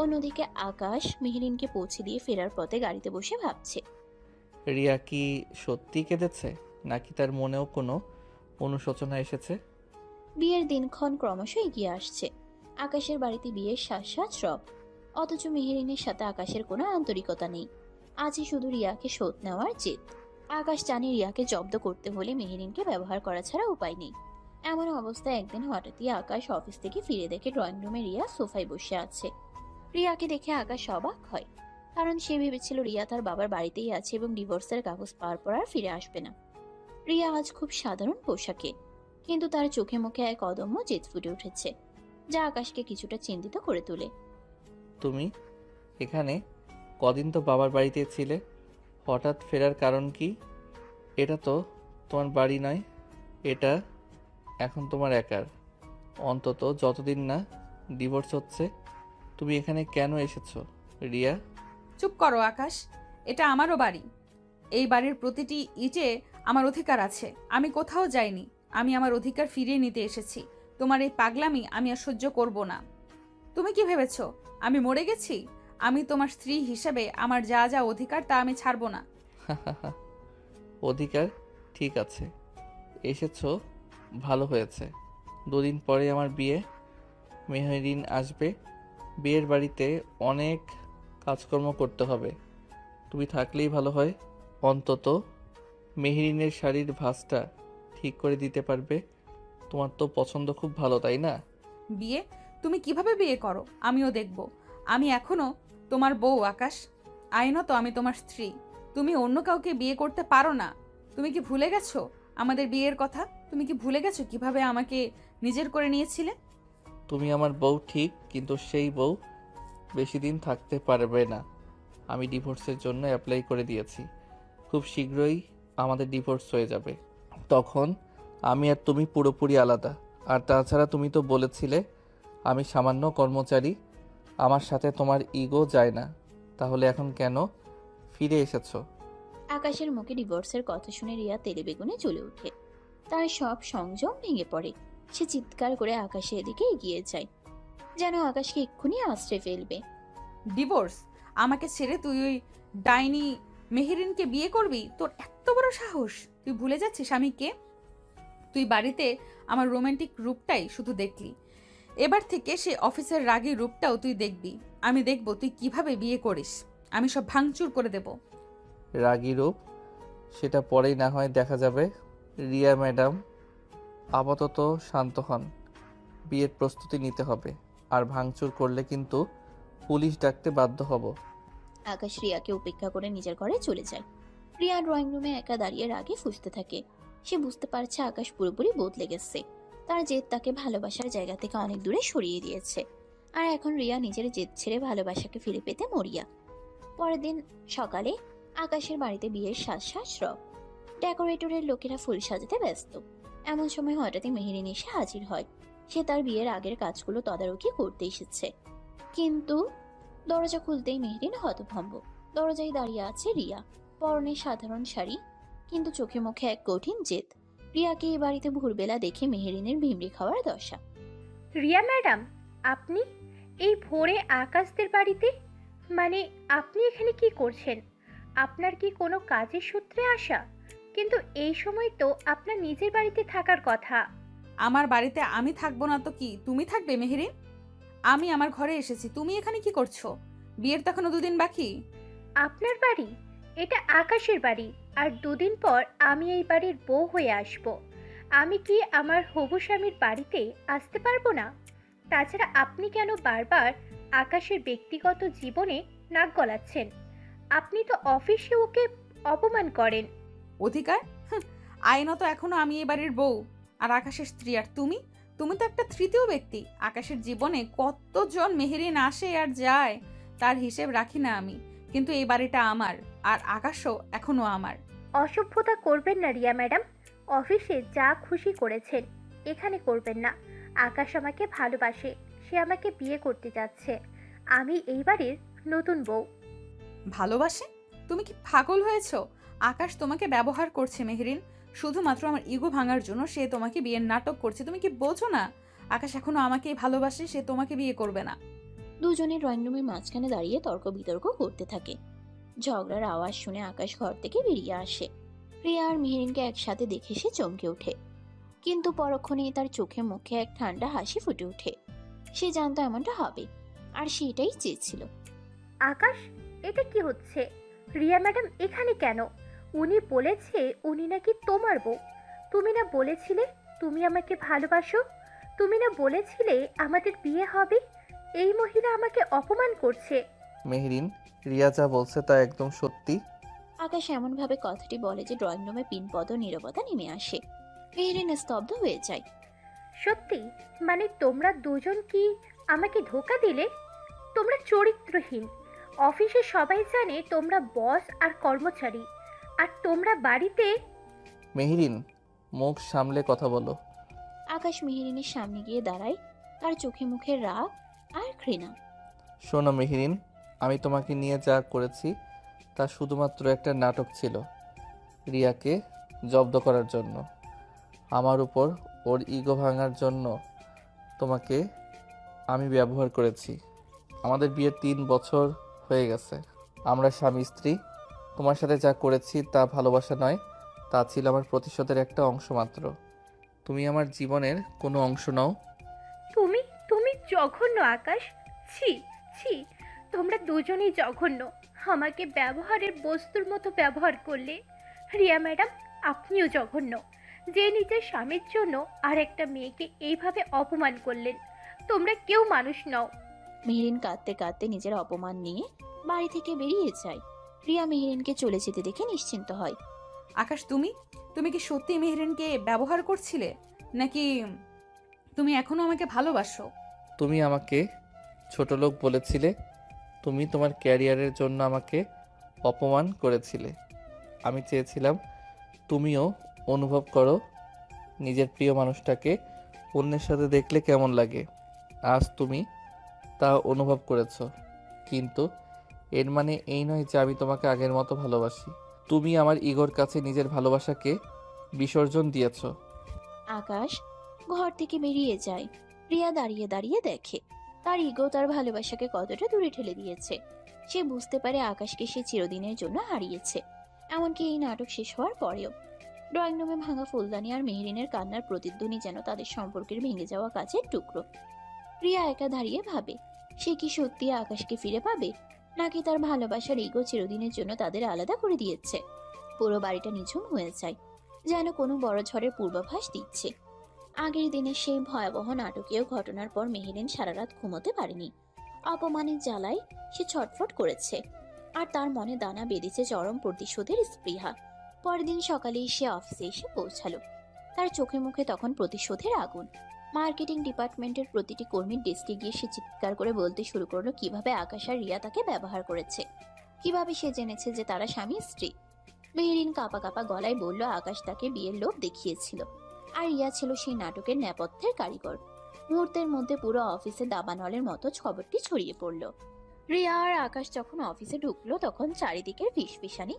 অন্যদিকে আকাশ মেহেরিনকে পৌঁছে দিয়ে ফেরার পথে গাড়িতে বসে ভাবছে। রিয়া কি সত্যি কেঁদেছে, নাকি তার মনেও কোনো অনুশোচনা এসেছে? বিয়ের দিনক্ষণ ক্রমশ এগিয়ে আসছে। আকাশের বাড়িতে বিয়ের সাজ সাজ রব, অথচ মেহেরিনের সাথে আকাশের কোনো আন্তরিকতা নেই। আজই শুধু রিয়াকে শোধ নেওয়ার জেদ। আকাশ জানে রিয়াকে জব্দ করতে হলে মেহেরিনকে ব্যবহার করা ছাড়া উপায় নেই। এমন অবস্থায় একদিন হঠাৎই আকাশ অফিস থেকে ফিরে দেখে ড্রয়িং রুমে রিয়া সোফায় বসে আছে। রিয়াকে দেখে আকাশ অবাক হয়, কারণ সে ভেবেছিল রিয়া তার বাবার বাড়িতেই আছে এবং ডিভোর্সের কাগজ পাওয়ার পর আর ফিরে আসবে না। রিয়া আজ খুব সাধারণ পোশাকে, কিন্তু তার চোখে মুখে এক অদম্য জেদ ফুটে উঠেছে, যা আকাশকে কিছুটা চিন্তিত করে তোলে। তুমি এখানে কদিন তো বাবার বাড়িতে ছিলে, হঠাৎ ফেরার কারণ কি? এটা তো তোমার বাড়ি নয়, এটা এখন তোমার একার। অন্তত যতদিন না ডিভোর্স হচ্ছে। তুমি এখানে কেন এসেছো রিয়া? চুপ করো আকাশ, এটা আমারও বাড়ি। এই বাড়ির প্রতিটি ইটে আমার অধিকার আছে। আমি কোথাও যাইনি, আমি আমার অধিকার ফিরিয়ে নিতে এসেছি। তোমার এই পাগলামি আমি আর সহ্য করব না। তুমি কি ভেবেছো আমি মরে গেছি? আমি তোমার স্ত্রী হিসেবে আমার যা যা অধিকার তা আমি ছাড়বো না। অধিকার? ঠিক আছে, এসেছো, ভালো হয়েছে। দুদিন পরে আমার বিয়ে, মেহেরিন আসবে। বিয়ের বাড়িতে অনেক কাজকর্ম করতে হবে, তুমি থাকলেই ভালো হয়। অন্তত মেহেরিনের শাড়ির ভাঁজটা ঠিক করে দিতে পারবে। তোমার তো পছন্দ খুব ভালো, তাই না? বিয়ে? তুমি কিভাবে বিয়ে করো আমিও দেখব। আমি এখনো তোমার বউ আকাশ, আইনত আমি তোমার স্ত্রী। তুমি অন্য কাউকে বিয়ে করতে পারো না। তুমি কি ভুলে গেছো আমাদের বিয়ের কথা? তুমি কি ভুলে গেছো কিভাবে আমাকে নিজের করে নিয়েছিলে? তুমি আমার বউ ঠিক, কিন্তু সেই বউ বেশি দিন থাকতে পারবে না। আমি ডিভোর্সের জন্য অ্যাপ্লাই করে দিয়েছি। খুব শীঘ্রই আমাদের ডিভোর্স হয়ে যাবে। তখন আমি আর তুমি পুরোপুরি আলাদা। আর তাছাড়া তুমি তো বলেছিলে আমি সামান্য কর্মচারী, আমার সাথে তোমার ইগো যায় না। তাহলে এখন কেন ফিরে এসেছো? আকাশের মুখে ডিভোর্সের কথা শুনে রিয়া তেলে বেগুনে জ্বলে ওঠে। তার সব সংযম ভেঙে পড়ে। সে চিৎকার করে আকাশের দিকে এগিয়ে যায়, যেন আকাশকে এক্ষুনি আশ্রয় ফেলবে। ডিভোর্স? আমাকে ছেড়ে তুই ওই ডাইনি মেহেরিনকে বিয়ে করবি? তোর এত বড় সাহস! তুই ভুলে যাচ্ছিস আমি কে? তুই বাড়িতে আমার রোমান্টিক রূপটাই শুধু দেখলি, এবার থেকে সে অফিসের রাগী রূপটাও তুই দেখবি। আমি দেখব তুই কিভাবে বিয়ে করিস। আমি সব ভাঙচুর করে দেব। রাগী রূপ সেটা পরেই না হয় দেখা যাবে। রিয়া ম্যাডাম, আপাতত শান্ত হন। বিয়ের প্রস্তুতি নিতে হবে, আর ভাঙচুর করলে কিন্তু পুলিশ ডাকতে বাধ্য হব। আকাশ রিয়াকে উপেক্ষা করে নিজের ঘরে চলে যায়। রিয়া ড্রয়িং রুমে একা দাঁড়িয়ে রাগে ফুঁসতে থাকে। সে বুঝতে পারছে আকাশ পুরোপুরি বদলে গেছে। তার জেদ তাকে ভালোবাসার জায়গা থেকে অনেক দূরে সরিয়ে দিয়েছে। আর এখন রিয়া নিজের জেদ ছেড়ে ভালোবাসাকে ফিরে পেতে মরিয়া। পরের দিন সকালে আকাশের বাড়িতে বিয়ের সাজ রব। ডেকোরেটরের লোকেরা ফুল সাজাতে ব্যস্ত। এমন সময় হঠাৎই মেহেরিন এসে হাজির হয়। সে তার বিয়ের আগের কাজগুলো তদারকি করতে এসেছে। কিন্তু দরজা খুলতেই মেহেরিন হতভম্ব। দরজায় দাঁড়িয়ে আছে রিয়া, পরনে সাধারণ শাড়ি, কিন্তু চোখে মুখে এক কঠিন জেদ। রিয়াকে এই বাড়িতে ভোরবেলা দেখে মেহেরিনের ভিমড়ি খাওয়ার দশা। রিয়া ম্যাডাম, আপনি এই ভোরে আকাশদের বাড়িতে? মানে আপনি এখানে কি করছেন? আপনার কি কোনো কাজের সূত্রে আসা? কিন্তু এই সময় তো আপনার নিজের বাড়িতে থাকার কথা। আমার বাড়িতে আমি থাকবো না তো কি তুমি থাকবে মেহেরিন? আমি আমার ঘরে এসেছি, তুমি এখানে কি করছো? বিয়ের তো এখনো 2 দিন বাকি। আপনার বাড়ি? এটা আকাশের বাড়ি, আর 2 দিন পর আমি এই বাড়ির বউ হয়ে আসব। আমি কি আমার হবু স্বামীর বাড়িতে আসতে পারবো না? তাছাড়া আপনি কেন বারবার আকাশের ব্যক্তিগত জীবনে নাক গলাচ্ছেন? আপনি তো অফিসে ওকে অপমান করেন। অধিকার? আইনত এখনো আমি এই বাড়ির বউ আর আকাশের স্ত্রী। আর তুমি তুমি তো একটা তৃতীয় ব্যক্তি। আকাশের জীবনে কতজন মেহেরিন আসে আর যায় তার হিসেব রাখি না আমি, কিন্তু এই বাড়িটা আমার, আর আকাশও এখনো আমার। অসভ্যতা করবেন না রিয়া ম্যাডাম। অফিসে যা খুশি করেছেন, এখানে করবেন না। আকাশ আমাকে ভালোবাসে, সে আমাকে বিয়ে করতে যাচ্ছে। আমি এই বাড়ির নতুন বউ। ভালোবাসে? তুমি কি পাগল হয়েছো? আকাশ তোমাকে ব্যবহার করছে মেহেরিন, শুধুমাত্র আমার ইগো ভাঙার জন্য সে তোমাকে বিয়ের নাটক করছে। তুমি কি বোঝো না আকাশ এখনো আমাকেই ভালোবাসে, সে তোমাকে বিয়ে করবে না। দুজনে ড্রয়িং রুমের মাঝখানে দাঁড়িয়ে তর্ক বিতর্ক করতে থাকে। ঝগড়ার আওয়াজ শুনে আকাশ ঘর থেকে বেরিয়ে আসে। রিয়া আর মেহেরিনকে একসাথে দেখে সে চমকে ওঠে, কিন্তু পরক্ষণেই তার চোখে মুখে এক ঠান্ডা হাসি ফুটে ওঠে। সে জানতো এমনটা হবে, আর সেটাই চেয়েছিল। আকাশ, এটা কি হচ্ছে? রিয়া ম্যাডাম এখানে কেন? উনি বলেছে উনি নাকি তোমার বউ। তুমি না বলেছিলে তুমি আমাকে ভালোবাসো? তুমি না বলেছিলে আমাদের বিয়ে হবে? এই মহিলা আমাকে অপমান করছে। মেহেরিন, রিয়া যা বলছে তা একদম সত্যি। আকাশ এমনভাবে কথাটি বলে যে ড্রয়িং রুমে পিনপদ নীরবতা নেমে আসে। মেহেরিন স্তব্ধ হয়ে যায়। সত্যি? মানে তোমরা দুজন কি আমাকে ধোঁকা দিলে? তোমরা চরিত্রহীন। অফিসে সবাই জানে তোমরা বস আর কর্মচারী, আর তোমরা বাড়িতে। মেহেরিন, মুখ সামলে কথা বলো। আকাশ মেহেরিনের সামনে গিয়ে দাঁড়ায়, তার চোখে মুখে রাগ আর ঘৃণা। শোনো মেহেরিন, আমি তোমাকে নিয়ে যা করেছি তা শুধুমাত্র একটা নাটক ছিল, রিয়াকে জব্দ করার জন্য। আমার উপর ওর ইগো ভাঙার জন্য তোমাকে আমি ব্যবহার করেছি। আমাদের বিয়ের 3 বছর হয়ে গেছে, আমরা স্বামী স্ত্রী। তোমার সাথে যা করেছি তা ভালোবাসা নয়, তা ছিল আমার প্রতিশোধের একটা অংশ মাত্র। তুমি আমার জীবনের কোনো অংশ নও। তুমি তুমি জঘন্য আকাশ। ছি ছি, তোমরা দুজনেই জঘন্য। আমাকে ব্যবহারের বস্তুর মতো ব্যবহার করলে। রিয়া ম্যাডাম, আপনিও জঘন্য, যে নিজের স্বামীর জন্য আর একটা মেয়েকে এইভাবে অপমান করলেন। তোমরা কেউ মানুষ নও। মেহেরিন কাঁদতে কাঁদতে নিজের অপমান নিয়ে বাড়ি থেকে বেরিয়ে যায়। রিয়া মেহেরিনকে চলে যেতে দেখে নিশ্চিন্ত হয়। আকাশ, তুমি তুমি কি সত্যি মেহেরিনকে ব্যবহার করছিলে, নাকি তুমি এখনো আমাকে ভালোবাসো? তুমি আমাকে ছোট লোক বলেছিলে, তুমি তোমার ক্যারিয়ারের জন্য আমাকে অপমান করেছিলে। আমি চেয়েছিলাম তুমিও অনুভব করো নিজের প্রিয় মানুষটাকে অন্যের সাথে দেখলে কেমন লাগে। আজ তুমি তা অনুভব করেছো, কিন্তু এর মানে এই নয় যে আমি তোমাকে আগের মতো ভালোবাসি। তুমি আমার ইগোর কাছে নিজের ভালোবাসাকে বিসর্জন দিয়েছো। আকাশ ঘর থেকে বেরিয়ে যায়। রিয়া দাঁড়িয়ে দাঁড়িয়ে দেখে তার ইগো তার ভালোবাসাকে কতটা দূরে ঠেলে দিয়েছে। সে বুঝতে পারে আকাশকে সে চিরদিনের জন্য হারিয়েছে, এমনকি এই নাটক শেষ হওয়ার পরেও। ড্রয়িং রুমে ভাঙা ফুলদানি আর মেহরিনের কান্নার প্রতিধ্বনি যেন তাদের সম্পর্কের ভেঙে যাওয়া কাচের টুকরো। রিয়া একা দাঁড়িয়ে ভাবে, সে কি সত্যি আকাশকে ফিরে পাবে, নাকি তার ভালোবাসার ইগো চিরদিনের জন্য তাদের আলাদা করে দিয়েছে। পুরো বাড়িটা নিঝুম হয়ে যায়, যেন কোনো বড় ঝড়ের পূর্বাভাস দিচ্ছে। আগের দিনের সেই ভয়াবহ নাটকীয় ঘটনার পর মেহেরিন সারা রাত ঘুমোতে পারেনি। অপমানের জ্বালায় সে ছটফট করেছে, আর তার মনে দানা বেঁধেছে চরম প্রতিশোধের স্পৃহা। পরের দিন সকালেই সে অফিসে এসে পৌঁছালো। তার চোখে মুখে তখন প্রতিশোধের আগুন। মার্কেটিং ডিপার্টমেন্টের প্রতিটি কর্মীর ডেস্কে গিয়ে সে চিৎকার করে বলতে শুরু করলো কিভাবে আকাশ আর রিয়া তাকে ব্যবহার করেছে, কিভাবে সে জেনেছে যে তারা স্বামী স্ত্রী। মেহরিন কাঁপা কাঁপা গলায় বলল আকাশ তাকে বিয়ের লোভ দেখিয়েছিল, আর রিয়া ছিল সেই নাটকের নেপথ্যের কারিগর। মুহূর্তের মধ্যে পুরো অফিসে দাবানলের মতো খবরটি ছড়িয়ে পড়ল। রিয়া আর আকাশ যখন অফিসে ঢুকলো তখন চারিদিকের ফিসফিসানি,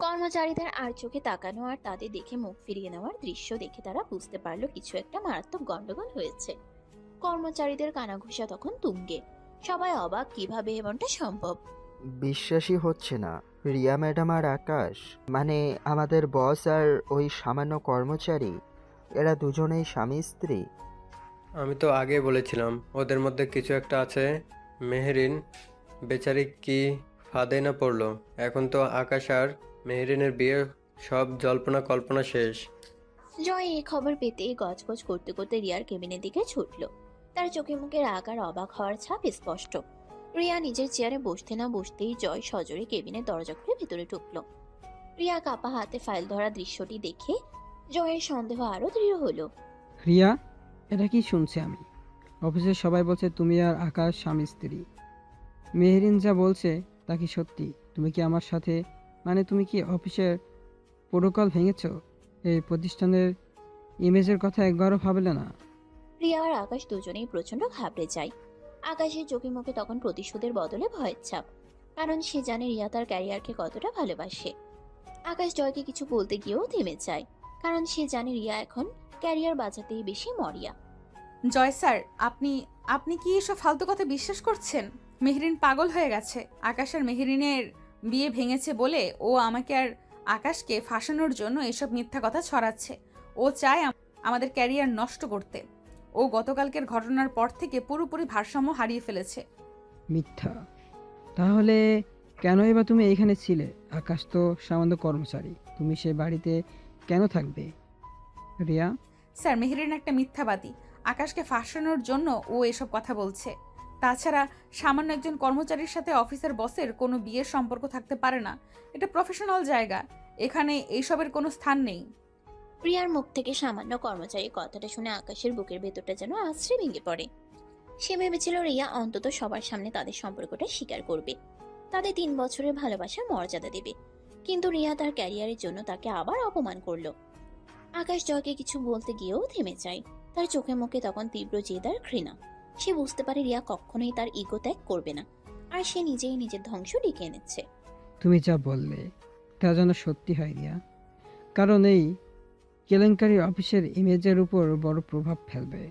কর্মচারীদের আর চোখে তাকানো আর তাদের দেখে মুখ ফিরিয়ে নেওয়ার দৃশ্য দেখে তারা বুঝতে পারলো কিছু একটা মারাত্মক গন্ডগোল হয়েছে। কর্মচারীদের কানাঘুষা তখন তুঙ্গে। সবাই অবাক, কিভাবে এমনটা সম্ভব। বিশ্বাসই হচ্ছে না, রিয়া ম্যাডাম আর আকাশ, মানে আমাদের বস আর ওই সামান্য কর্মচারী, এরা দুজনেই স্বামী স্ত্রী। আমি তো আগে বলেছিলাম ওদের মধ্যে কিছু একটা আছে। মেহরিন বেচারি কি ফাঁদে না পড়লো। এখন তো আকাশ আর মেহরিনের বিয়ে, সব জল্পনা কল্পনা শেষ। জয় এই খবর পেতে গজগজ করতে করতে রিয়ার কেবিনের দিকে ছুটল। তার চোখে মুখে রাগ আর অবাক হওয়ার ছাপ স্পষ্ট। রিয়া নিজের চেয়ারে বসতে না বসতেই জয় সজোরে কেবিনের দরজা খুলে ভেতরে ঢুকলো। রিয়া কাপা হাতে ফাইল ধরা দৃশ্যটি দেখে জয়ের সন্দেহ আরো দৃঢ় হলো। রিয়া, এটা কি শুনছি আমি? অফিসের সবাই বলছে তুমি আর আকাশ স্বামী স্ত্রী। মেহরিন যা বলছে তা কি সত্যি? তুমি কি আমার সাথে, মানে তুমি কি অফিসের প্রোটোকল ভেঙেছো? এই প্রতিষ্ঠানের ইমেজের কথা একবারও ভাবলে না? রিয়া আর আকাশ দুজনেই প্রচন্ড ঘাবড়ে যায়। আকাশের চোখে মুখে তখন প্রতিশোধের বদলে ভয়ের ছাপ, কারণ সে জানে রিয়া তার ক্যারিয়ারকে কতটা ভালোবাসে। আকাশ জয়কে কিছু বলতে গিয়েও থেমে যায়, কারণ সে জানে রিয়া এখন ক্যারিয়ার বাঁচাতেই বেশি মরিয়া। জয় স্যার, আপনি আপনি কি এসব ফালতু কথা বিশ্বাস করছেন? মেহরিন পাগল হয়ে গেছে। আকাশ আর মেহরিনের বিয়ে ভেঙেছে বলে ও আমাকে আর আকাশকে ফাঁসানোর জন্য এসব মিথ্যা কথা ছড়াচ্ছে। ও চায় আমাদের ক্যারিয়ার নষ্ট করতে। ও গতকালকের ঘটনার পর থেকে পুরোপুরি ভারসাম্য হারিয়ে ফেলেছে। মিথ্যা? তাহলে কেনই বা তুমি এইখানে ছিলে? আকাশ তো সামান্য কর্মচারী, তুমি সে বাড়িতে কেন থাকবে? রিয়া, স্যার, মেহরিন একটা মিথ্যাবাদী। আকাশকে ফাঁসানোর জন্য ও এসব কথা বলছে। তাছাড়া সামান্য একজন কর্মচারীর সাথে অফিসের বসের কোনো বিয়ের সম্পর্ক থাকতে পারে না। এটা প্রফেশনাল জায়গা, এখানে এইসবের কোনো স্থান নেই। রিয়ার মুখ থেকে সামান্য কর্মচারী কথাটা শুনে আকাশের বুকের ভেতরটা যেন আছড়ে ভেঙে পড়ে। সে ভেবেছিল রিয়া অন্তত সবার সামনে তাদের সম্পর্কটা স্বীকার করবে, তাদের 3 বছরের ভালোবাসার মর্যাদা দেবে। কিন্তু রিয়া তার ক্যারিয়ারের জন্য তাকে আবার অপমান করলো। আকাশ জয়কে কিছু বলতে গিয়েও থেমে যায়। তার চোখে মুখে তখন তীব্র জেদ আর ঘৃণা। সে বুঝতে পারে রিয়া কখনোই তার ইগো ত্যাগ করবে না, আর সে নিজেই নিজের ধ্বংস ডেকে এনেছে। তুমি যা বললে তা যেন সত্যি হয় রিয়া, কারণ এই কেলেঙ্কারি অফিসের ইমেজের উপর বড় প্রভাব ফেলবে।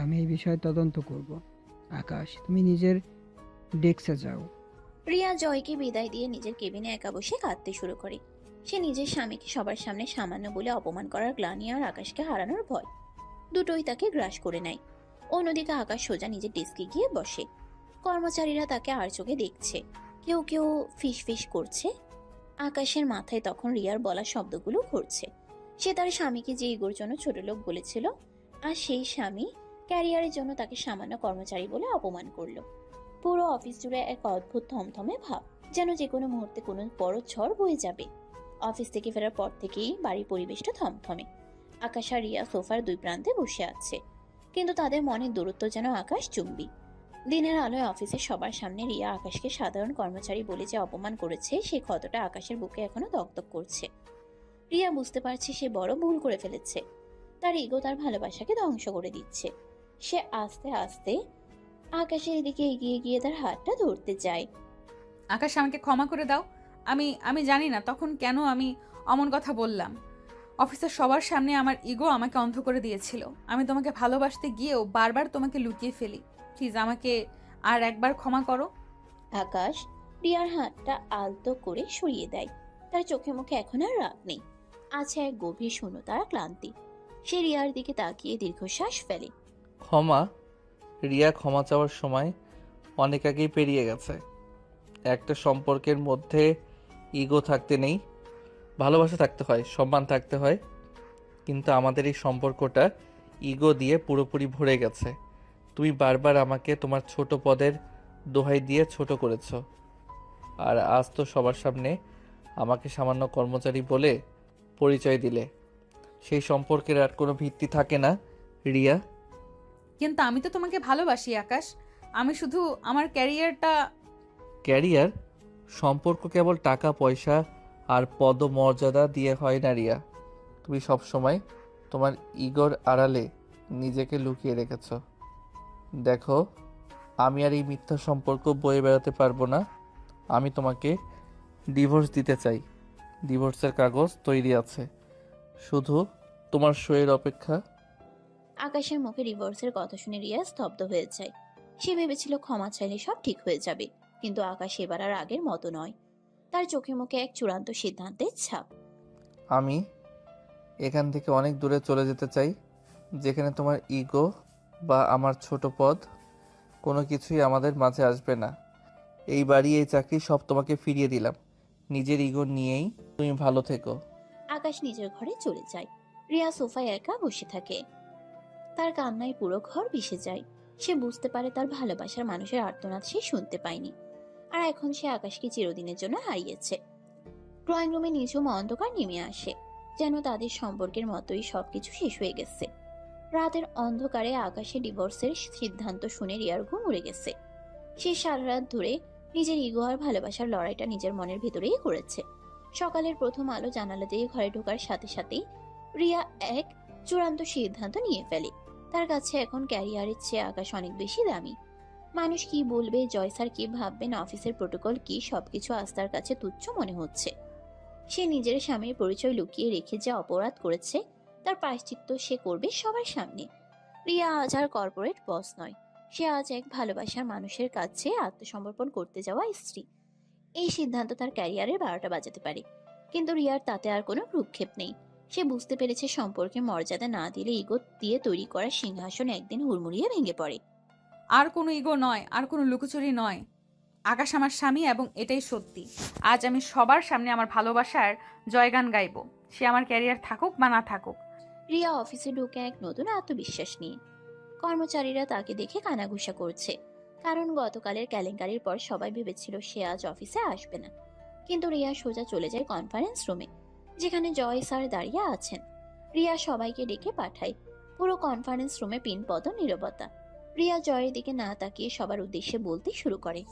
আমি এই বিষয়ে তদন্ত করব। আকাশ, তুমি নিজের ডেস্কে যাও। রিয়া জয়কে বিদায় দিয়ে নিজের কেবিনে একা বসে কাঁদতে শুরু করে। সে নিজের স্বামীকে সবার সামনে সামান্য বলে অপমান করার গ্লানি আর আকাশকে হারানোর ভয়, দুটোই তাকে গ্রাস করে নেয়। অন্যদিকে আকাশ সোজা নিজের ডেস্কে গিয়ে বসে। কর্মচারীরা তাকে আর চোখে দেখছে, কেউ কেউ ফিস ফিস করছে। আকাশের মাথায় তখন রিয়ার বলা শব্দগুলো ঘুরছে। সে তার স্বামীকে যে ইগোর জন্য ছোট লোক বলেছিল, আর সেই স্বামী ক্যারিয়ারের জন্য তাকে সামান্য কর্মচারী বলে অপমান করলো। পুরো অফিস জুড়ে এক অদ্ভুত থমথমে ভাব, যেন যে কোনো মুহূর্তে কোনো বড় ঝড় বয়ে যাবে। অফিস থেকে ফেরার পর থেকেই বাড়ির পরিবেশটা থমথমে। আকাশ আর রিয়া সোফার 2 প্রান্তে বসে আছে, কিন্তু তাদের মনের দূরত্ব যেন আকাশ চুম্বি। দিনের আলোয় অফিসের সবার সামনে রিয়া আকাশকে সাধারণ কর্মচারী বলে যে অপমান করেছে, সেই ক্ষতটা আকাশের বুকে এখনো দগদগ করছে। রিয়া বুঝতে পারছে সে বড় ভুল করে ফেলেছে। তার ইগো তার ভালোবাসাকে ধ্বংস করে দিচ্ছে। সে আস্তে আস্তে আকাশের দিকে এগিয়ে গিয়ে তার হাতটা ধরতে চায়। আকাশ, আমাকে ক্ষমা করে দাও। আমি জানি না তখন কেন আমি অমন কথা বললাম। অফিসের সবার সামনে আমার ইগো আমাকে অন্ধ করে দিয়েছিল। আমি তোমাকে ভালোবাসতে গিয়েও বারবার তোমাকে লুকিয়ে ফেলি। প্লিজ আমাকে আর একবার ক্ষমা করো। আকাশ রিয়ার হাতটা আলতো করে সরিয়ে দেয়। তার চোখে মুখে এখন আর রাগ নেই, আছে এক গভীর শূন্যতা আর ক্লান্তি। সে রিয়ার দিকে তাকিয়ে দীর্ঘশ্বাস ফেলে। ক্ষমা? রিয়া ক্ষমা চাওয়ার সময় অনেক আগেই পেরিয়ে গেছে। একটা সম্পর্কের মধ্যে ইগো থাকতে নেই, ভালোবাসা থাকতে হয়, সম্মান থাকতে হয়। কিন্তু আমাদের এই সম্পর্কটা ইগো দিয়ে পুরোপুরি ভরে গেছে। তুমি বারবার আমাকে তোমার ছোট পদের দোহাই দিয়ে ছোট করেছো, আর আজ তো সবার সামনে আমাকে সামান্য কর্মচারী বলে পরিচয় দিলে। সেই সম্পর্কের আর কোনো ভিত্তি থাকে না রিয়া। কিন্তু আমি তো তোমাকে ভালোবাসি আকাশ। আমি শুধু আমার ক্যারিয়ারটা। ক্যারিয়ার? সম্পর্ক কেবল টাকা পয়সা আর পদমর্যাদা দিয়ে হয় না রিয়া। তুমি সবসময় তোমার ইগোর আড়ালে নিজেকে লুকিয়ে রেখেছ। দেখো, আমি আর এই মিথ্যা সম্পর্ক বয়ে বেড়াতে পারবো না। আমি তোমাকে ডিভোর্স দিতে চাই। ডিভোর্সের কাগজ তৈরি আছে, শুধু তোমার সইয়ের অপেক্ষা। আকাশের মুখে ডিভোর্সের কথা শুনে রিয়া স্তব্ধ হয়ে যায়। সে ভেবেছিল ক্ষমা চাইলে সব ঠিক হয়ে যাবে, কিন্তু আকাশ এবার আর আগের মতো নয়। তার চোখে মুখে এক চূড়ান্ত সিদ্ধান্তের ছাপ। আমি এখান থেকে অনেক দূরে চলে যেতে চাই, যেখানে তোমার ইগো বা আমার ছোট পদ কোনো কিছুই আমাদের মাঝে আসবে না। এই বাড়ি, এই চাকরি সব তোমাকে ফিরিয়ে দিলাম। নিজের ইগো নিয়েই তুমি ভালো থেকো। আকাশ নিজের ঘরে চলে যায়। রিয়া সোফায় একা বসে থাকে। তার কান্নায় পুরো ঘর ভেসে যায়। সে বুঝতে পারে তার ভালোবাসার মানুষের আর্তনাদ সে শুনতে পায়নি, আর এখন সে আকাশকে চিরদিনের জন্য হারিয়েছে। ড্রয়িং রুমে নিঝুম অন্ধকার নেমে আসে, যেন তাদের সম্পর্কের মতোই সবকিছু শেষ হয়ে গেছে। রাতের অন্ধকারে আকাশে ডিভোর্সের সিদ্ধান্ত শুনে রিয়ার ঘুম উড়ে গেছে। সে সারা রাত ধরে নিজের ইগো আর ভালোবাসার লড়াইটা নিজের মনের ভেতরেই করেছে। সকালের প্রথম আলো জানালা দিয়ে ঘরে ঢোকার সাথে সাথেই রিয়া এক চূড়ান্ত সিদ্ধান্ত নিয়ে ফেলে। তার কাছে এখন ক্যারিয়ারের চেয়ে আকাশ অনেক বেশি দামি। মানুষ কি বলবে, জয় স্যার কি ভাববেন, অফিসের প্রোটোকল কি, সবকিছু আজ তার কাছে তুচ্ছ মনে হচ্ছে। সে নিজের স্বামীর পরিচয় লুকিয়ে রেখে যা অপরাধ করেছে, তার প্রায়শ্চিত্ত সে করবে সবার সামনে। রিয়া আজ আর কর্পোরেট বস নয়, সে আজ এক ভালোবাসার মানুষের কাছে আত্মসমর্পণ করতে যাওয়া স্ত্রী। এই সিদ্ধান্ত তার ক্যারিয়ারের 12টা বাজাতে পারে, কিন্তু রিয়ার তাতে আর কোনো ভ্রুক্ষেপ নেই। সে বুঝতে পেরেছে সম্পর্কে মর্যাদা না দিলে ইগো দিয়ে তৈরি করা সিংহাসন একদিন হুড়মুড়িয়ে ভেঙে পড়ে। আর কোনো ইগো নয়, আর কোনো লুকোচুরি নয়। আকাশ আমার স্বামী এবং এটাই সত্যি। আজ আমি সবার সামনে আমার ভালোবাসার জয়গান গাইব, সে আমার ক্যারিয়ার থাকুক বা না থাকুক। রিয়া অফিসে ঢুকে এক নতুন আত্মবিশ্বাস নিয়ে। কর্মচারীরা তাকে দেখে কানাঘুষা করছে, কারণ গতকালের কেলেঙ্কারির পর সবাই ভেবেছিল সে আজ অফিসে আসবে না। কিন্তু রিয়া সোজা চলে যায় কনফারেন্স রুমে, যেখানে জয় স্যার দাঁড়িয়ে আছেন। রিয়া সবাইকে ডেকে পাঠায়। পুরো কনফারেন্স রুমে পিনপদ নীরবতা। রিয়া জয়ের দিকে না তাকিয়ে সবার উদ্দেশ্যে বলতে শুরু করে।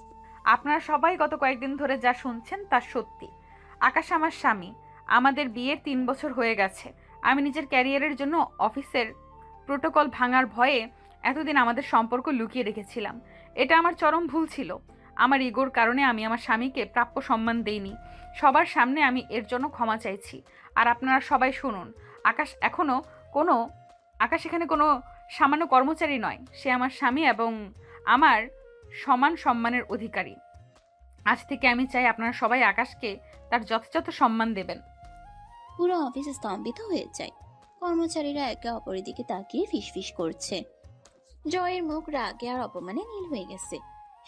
আপনারা সবাই গত কয়েকদিন ধরে যা শুনছেন তা সত্যি। আকাশ আমার স্বামী। আমাদের বিয়ের 3 বছর হয়ে গেছে। আমি নিজের ক্যারিয়ারের জন্য অফিসের প্রোটোকল ভাঙার ভয়ে এতদিন আমাদের সম্পর্ক লুকিয়ে রেখেছিলাম। এটা আমার চরম ভুল ছিল। আমার ইগোর কারণে আমি আমার স্বামীকে প্রাপ্য সম্মান দেইনি। সবার সামনে আমি এর জন্য ক্ষমা চাইছি। আর আপনারা সবাই শুনুন, আকাশ এখানে কোনো সামান্য কর্মচারী নয়। সে আমার স্বামী এবং আমার সমান সম্মানের অধিকারী। আজ থেকে আমি চাই আপনারা সবাই আকাশকে তার যথাযথ সম্মান দেবেন। পুরো অফিস স্তম্ভিত হয়ে যায়। কর্মচারীরা একে অপরের দিকে তাকিয়ে ফিসফিস করছে। জয়ের মুখ রাগে আর অপমানে নীল হয়ে গেছে।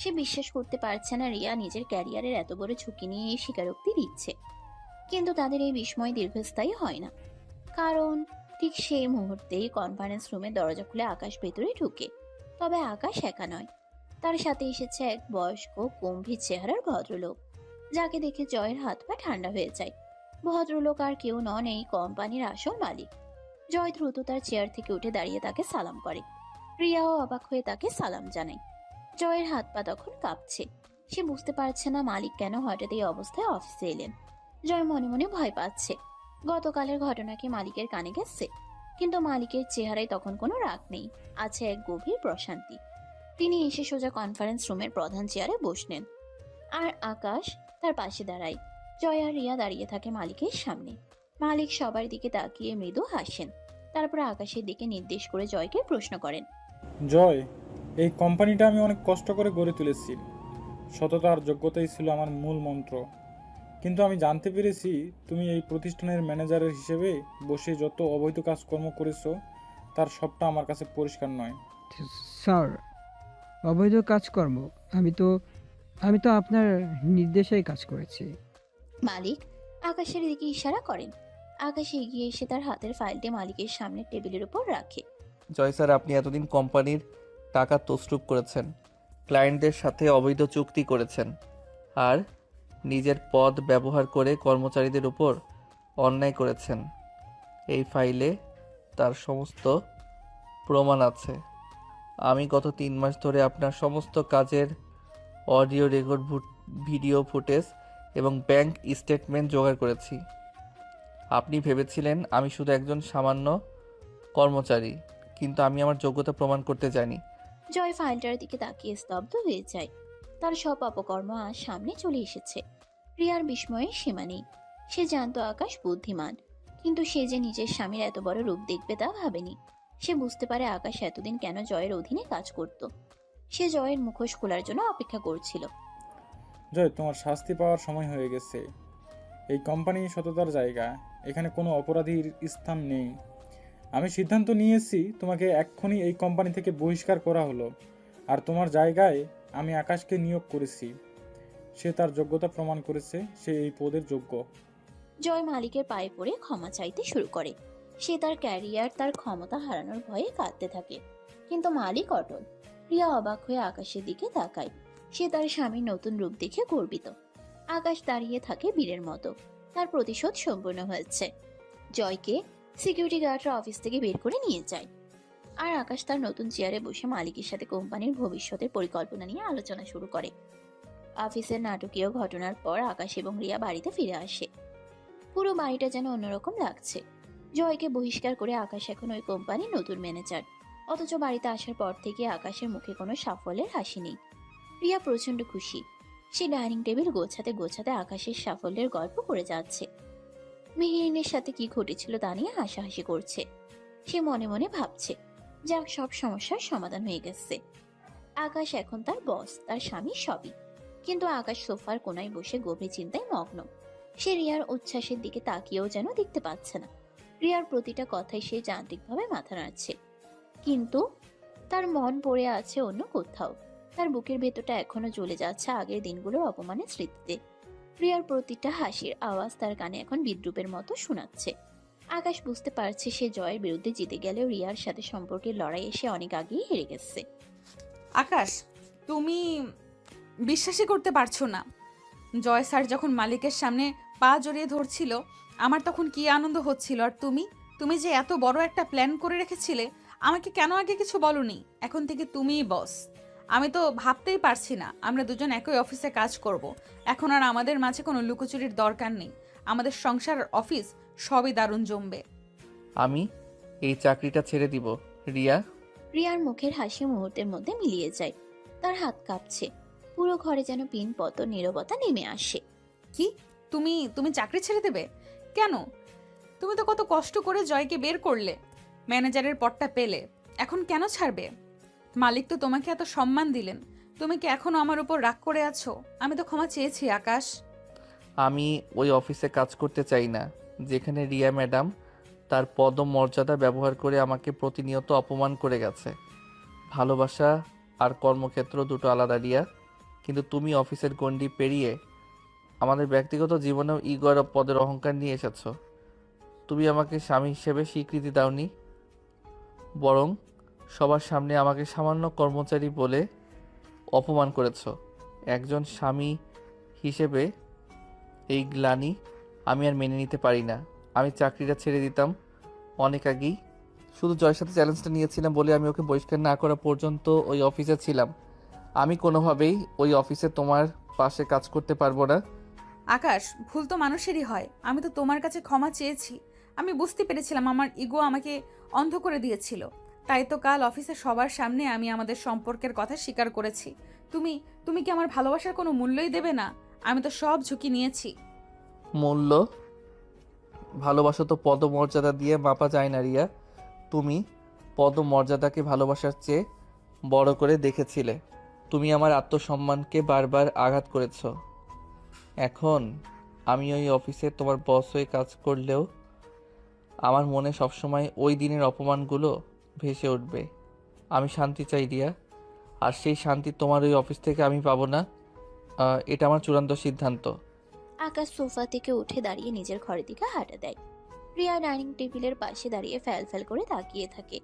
সে বিশ্বাস করতে পারছে না রিয়া নিজের ক্যারিয়ারের এত বড় ঝুঁকি নিয়ে এই স্বীকারোক্তি দিচ্ছে। কিন্তু তাদের এই বিস্ময় দীর্ঘস্থায়ী হয় না, কারণ ঠিক সেই মুহূর্তেই কনফারেন্স রুমে দরজা খুলে আকাশ ভেতরে ঢুকে। তবে আকাশ একা নয়, তার সাথে এসেছে এক বয়স্ক গম্ভীর চেহারার ভদ্রলোক, যাকে দেখে জয়ের হাত পা ঠান্ডা হয়ে যায়। ভদ্রলোক আর কেউ নন, এই কোম্পানির আসল মালিক। জয় দ্রুত তার চেয়ার থেকে উঠে দাঁড়িয়ে তাকে সালাম করে। রিয়াও অবাক হয়ে তাকে সালাম জানায়। জয়ের হাত পা তখন কাঁপছে। সে বুঝতে পারছে না মালিক কেন হঠাৎ এই অবস্থায় অফিসে এলেন। জয় মনে মনে ভয় পাচ্ছে। গতকালের ঘটনা কি মালিকের কানে গেছে? কিন্তু মালিকের চেহারায় তখন কোনো রাগ নেই, আছে এক গভীর প্রশান্তি। তিনি এসে সোজা কনফারেন্স রুমের প্রধান চেয়ারে বসলেন, আর আকাশ তার পাশে দাঁড়ায়। জয় আর রিয়া দাঁড়িয়ে থাকে মালিকের সামনে। মালিক সবার দিকে তাকিয়ে মৃদু হাসেন, তারপর আকাশের দিকে নির্দেশ করে জয়কে প্রশ্ন করেন। জয়, এই কোম্পানিটা আমি অনেক কষ্ট করে গড়ে তুলেছি। সততা আর যোগ্যতাই ছিল আমার মূল মন্ত্র। কিন্তু আমি জানতে পেরেছি তুমি এই প্রতিষ্ঠানের ম্যানেজারের হিসেবে বসে যত অবৈধ কাজকর্ম করেছো তার সবটা আমার কাছে পরিষ্কার নয়। স্যার, অবৈধ কাজকর্ম আমি তো আপনার নির্দেশেই কাজ করেছি। মালিক আকাশের দিকে ইশারা করেন। আকাশ এগিয়ে এসে তার হাতের ফাইলটি মালিকের সামনে টেবিলের উপর রাখে। জয় স্যার, আপনি এতদিন কোম্পানির টাকা তছরূপ করেছেন, ক্লায়েন্টদের সাথে অবৈধ চুক্তি করেছেন, আর নিজের পদ ব্যবহার করে কর্মচারীদের উপর অন্যায় করেছেন। এই ফাইলে তার সমস্ত প্রমাণ আছে। আমি গত 3 মাস ধরে আপনার সমস্ত কাজের অডিও রেকর্ড, ভিডিও ফুটেজ এবং ব্যাংক স্টেটমেন্ট জোগাড় করেছি। আপনি ভেবেছিলেন আমি শুধু একজন সামান্য কর্মচারী, কিন্তু আমি আমার যোগ্যতা প্রমাণ করতে জানি। জয় ফাইলটার দিকে তাকিয়ে স্তব্ধ হয়ে যায়। তার সব অপকর্ম আজ সামনে চলে এসেছে। রিয়ার বিস্ময়ের সীমা নেই। সে জানতো আকাশ বুদ্ধিমান, কিন্তু সে যে নিজের স্বামীর এত বড় রূপ দেখবে তা ভাবেনি। সে বুঝতে পারে আকাশ এতদিন কেন জয়ের অধীনে কাজ করত। সে জয়ের মুখোশ খোলার জন্য অপেক্ষা করছিল। জয়, তোমার শাস্তি পাওয়ার সময় হয়ে গেছে। এই কোম্পানি সততার জায়গা, এখানে কোনো অপরাধীর স্থান নেই। আমি সিদ্ধান্ত নিয়েছি তোমাকে এক্ষুনি এই কোম্পানি থেকে বহিষ্কার করা হলো, আর তোমার জায়গায় আমি আকাশকে নিয়োগ করেছি। সে তার যোগ্যতা প্রমাণ করেছে, সে এই পদের যোগ্য। জয় মালিকের পায়ে পড়ে ক্ষমা চাইতে শুরু করে। সে তার ক্যারিয়ার, তার ক্ষমতা হারানোর ভয়ে কাঁদতে থাকে, কিন্তু মালিক অটল। রিয়া অবাক হয়ে আকাশের দিকে তাকায়। সে তার স্বামীর নতুন রূপ দেখে গর্বিত। আকাশ দাঁড়িয়ে থাকে বীরের মতো। তার প্রতিশোধ সম্পূর্ণ হয়েছে। জয়কে সিকিউরিটি গার্ডরা অফিস থেকে বের করে নিয়ে যায়, আর আকাশ তার নতুন চেয়ারে বসে মালিকের সাথে কোম্পানির ভবিষ্যতের পরিকল্পনা নিয়ে আলোচনা শুরু করে। অফিসের নাটকীয় ঘটনার পর আকাশ এবং রিয়া বাড়িতে ফিরে আসে। পুরো বাড়িটা যেন অন্যরকম লাগছে। জয়কে বহিষ্কার করে আকাশ এখন ওই কোম্পানির নতুন ম্যানেজার। অথচ বাড়িতে আসার পর থেকে আকাশের মুখে কোনো সাফল্যের হাসি নেই। রিয়া প্রচন্ড খুশি। সে ডাইনিং টেবিল গোছাতে গোছাতে আকাশের সাফল্যের গল্প করে যাচ্ছে। মেহেরিনের সাথে কি ঘটেছিল তা নিয়ে হাসাহাসি করছে। সে মনে মনে ভাবছে, যাক, সব সমস্যার সমাধান হয়ে গেছে। আকাশ এখন তার বস, তার স্বামী সবই। কিন্তু আকাশ সোফার কোনায় বসে গভীর চিন্তায় মগ্ন। সে রিয়ার উচ্ছ্বাসের দিকে তাকিয়েও যেন দেখতে পাচ্ছে না। রিয়ার প্রতিটা কথাই সে যান্ত্রিকভাবে মাথা নাড়ছে, কিন্তু তার মন পড়ে আছে অন্য কোথাও। তার বুকের ভেতরটা এখনো জ্বলে যাচ্ছে আগের দিনগুলোর অপমানের স্মৃতিতে। রিয়ার প্রতিটা হাসির আওয়াজ তার কানে এখন বিদ্রুপের মতো শোনাচ্ছে। আকাশ বুঝতে পারছে সে জয়ের বিরুদ্ধে জিতে গেলেও রিয়ার সাথে সম্পর্কের লড়াইয়ে সে অনেক আগেই হেরে গেছে। আকাশ, তুমি বিশ্বাসই করতে পারছো না, জয় স্যার যখন মালিকের সামনে পা জড়িয়ে ধরছিল আমার তখন কি আনন্দ হচ্ছিল। আর তুমি যে এত বড় একটা প্ল্যান করে রেখেছিলে, আমাকে কেন আগে কিছু বলনি? এখন থেকে তুমিই বস। আমি তো ভাবতেই পারছি না আমরা দুজন একই অফিসে কাজ করব। এখন আর আমাদের মাঝে কোনো লুকোচুরির দরকার নেই। আমাদের সংসার আর অফিস সবই দারুণ জমবে। আমি এই চাকরিটা ছেড়ে দিব, রিয়া। রিয়ার মুখের হাসি মুহূর্তের মধ্যে মিলিয়ে যায়। তার হাত কাঁপছে। পুরো ঘরে যেন পিনপত নীরবতা নেমে আসে। কি, তুমি চাকরি ছেড়ে দেবে? কেন? তুমি তো কত কষ্ট করে জয়কে বের করলে, ম্যানেজারের পদটা পেলে, এখন কেন ছাড়বে? মালিক তো তোমাকে এত সম্মান দিলেন, তুমি কি এখনো আমার উপর রাগ করে আছো? আমি তো ক্ষমা চেয়েছি আকাশ। আমি ওই অফিসে কাজ করতে চাই না যেখানে রিয়া ম্যাডাম তার পদ ও মর্যাদা ব্যবহার করে আমাকে প্রতিনিয়ত অপমান করে গেছে। ভালোবাসা আর কর্মক্ষেত্র দুটো আলাদা, রিয়া। কিন্তু তুমি অফিসের গণ্ডি পেরিয়ে আমাদের ব্যক্তিগত জীবনেও ইগো আর পদের অহংকার নিয়ে এসেছো। তুমি আমাকে স্বামী হিসেবে স্বীকৃতি দাওনি, বরং সবার সামনে আমাকে সামান্য কর্মচারী বলে অপমান করেছো। একজন স্বামী হিসেবে এই গ্লানি আমি আর মেনে নিতে পারি না। আমি চাকরিটা ছেড়ে দিতাম অনেক আগেই। শুধু জয়ের সাথে চ্যালেঞ্জটা নিয়েছিলাম বলে আমি ওকে বহিষ্কার না করা পর্যন্ত ওই অফিসে ছিলাম। আমি কোনোভাবেই ওই অফিসে তোমার পাশে কাজ করতে পারবো না। আকাশ, ভুল তো মানুষেরই হয়। আমি তো তোমার কাছে ক্ষমা চেয়েছি। আমি বুঝতে পেরেছিলাম আমার ইগো আমাকে অন্ধ করে দিয়েছিল। তাই তো কাল অফিসে সবার সামনে আমি আমাদের সম্পর্কের কথা স্বীকার করেছি। তুমি তুমি কি আমার ভালোবাসার কোনো মূল্যই দেবে না? আমি তো সব ঝুঁকি নিয়েছি। মূল্য? ভালোবাসা তো পদমর্যাদা দিয়ে মাপা যায় না রিয়া। তুমি পদমর্যাদাকে ভালোবাসার চেয়ে বড় করে দেখেছিলে। তুমি আমার আত্মসম্মানকে বারবার আঘাত করেছ। এখন আমি ওই অফিসে তোমার বস হয়ে কাজ করলেও আমার মনে সবসময় ওই দিনের অপমানগুলো ভেসে উঠবে। আমি শান্তি চাই রিয়া, আর সেই শান্তি তোমার ওই অফিস থেকে আমি পাবো না। এটা আমার চূড়ান্ত সিদ্ধান্ত। আকাশ সোফা থেকে উঠে দাঁড়িয়ে নিজের ঘরের দিকে হাঁটা দেয়। রিয়া ডাইনিং টেবিলের পাশে দাঁড়িয়ে ফ্যাল ফ্যাল করে তাকিয়ে থাকে।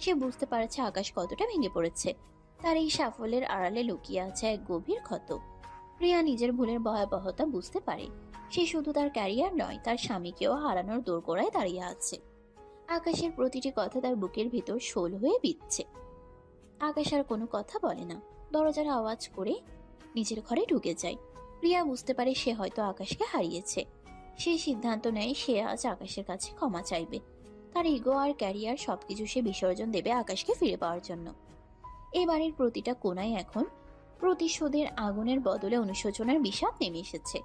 সে বুঝতে পারছে আকাশ কতটা ভেঙে পড়েছে। তার এই সাফল্যের আড়ালে লুকিয়ে আছে এক গভীর ক্ষত। রিয়া নিজের ভুলের ভয়াবহতা বুঝতে পারে। সে শুধু তার ক্যারিয়ার নয়, তার স্বামীকেও হারানোর দোরগোড়ায় দাঁড়িয়ে আছে। আকাশের প্রতিটি কথা তার বুকের ভিতর শোল হয়ে বিচ্ছে। আকাশ আর কোনো কথা বলে না, দরজার আওয়াজ করে নিজের ঘরে ঢুকে যায়। রিয়া বুঝতে পারে সে হয়তো আকাশকে হারিয়েছে। সে সিদ্ধান্ত নেয় সে আজ আকাশের কাছে ক্ষমা চাইবে। তার ইগো আর ক্যারিয়ার সবকিছু সে বিসর্জন দেবে আকাশকে ফিরে পাওয়ার জন্য। এই বাড়ির প্রতিটা কোণায় এখন প্রতিশোধের আগুনের বদলে অনুশোচনার বিষাদ নেমে এসেছে।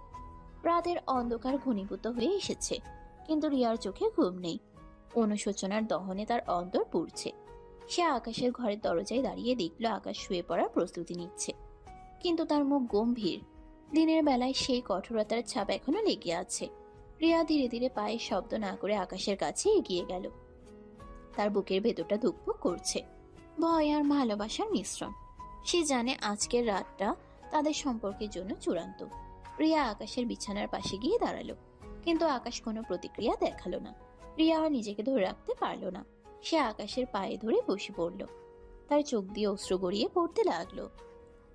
রাতের অন্ধকার ঘনীভূত হয়ে এসেছে, কিন্তু রিয়ার চোখে ঘুম নেই। অনুশোচনার দহনে তার অন্তর পুড়ছে। সে আকাশের ঘরের দরজায় দাঁড়িয়ে দেখল আকাশ শুয়ে পড়ার প্রস্তুতি নিচ্ছে, কিন্তু তার মুখ গম্ভীর। দিনের বেলায় সেই কঠোরতার ছাপ এখনো লেগে আছে। রিয়া ধীরে ধীরে পায়ের শব্দ না করে আকাশের কাছে এগিয়ে গেল। তার বুকের ভেতরটা ধুকপুক করছে, ভয় আর ভালোবাসার মিশ্রণ। সে জানে আজকের রাতটা তাদের সম্পর্কের জন্য চূড়ান্ত। রিয়া আকাশের বিছানার পাশে গিয়ে দাঁড়ালো, কিন্তু আকাশ কোনো প্রতিক্রিয়া দেখালো না। রিয়া আর নিজেকে ধরে রাখতে পারল না। সে আকাশের পায়ে ধরে বসে পড়ল। তার চোখ দিয়ে অশ্রু গড়িয়ে পড়তে লাগলো।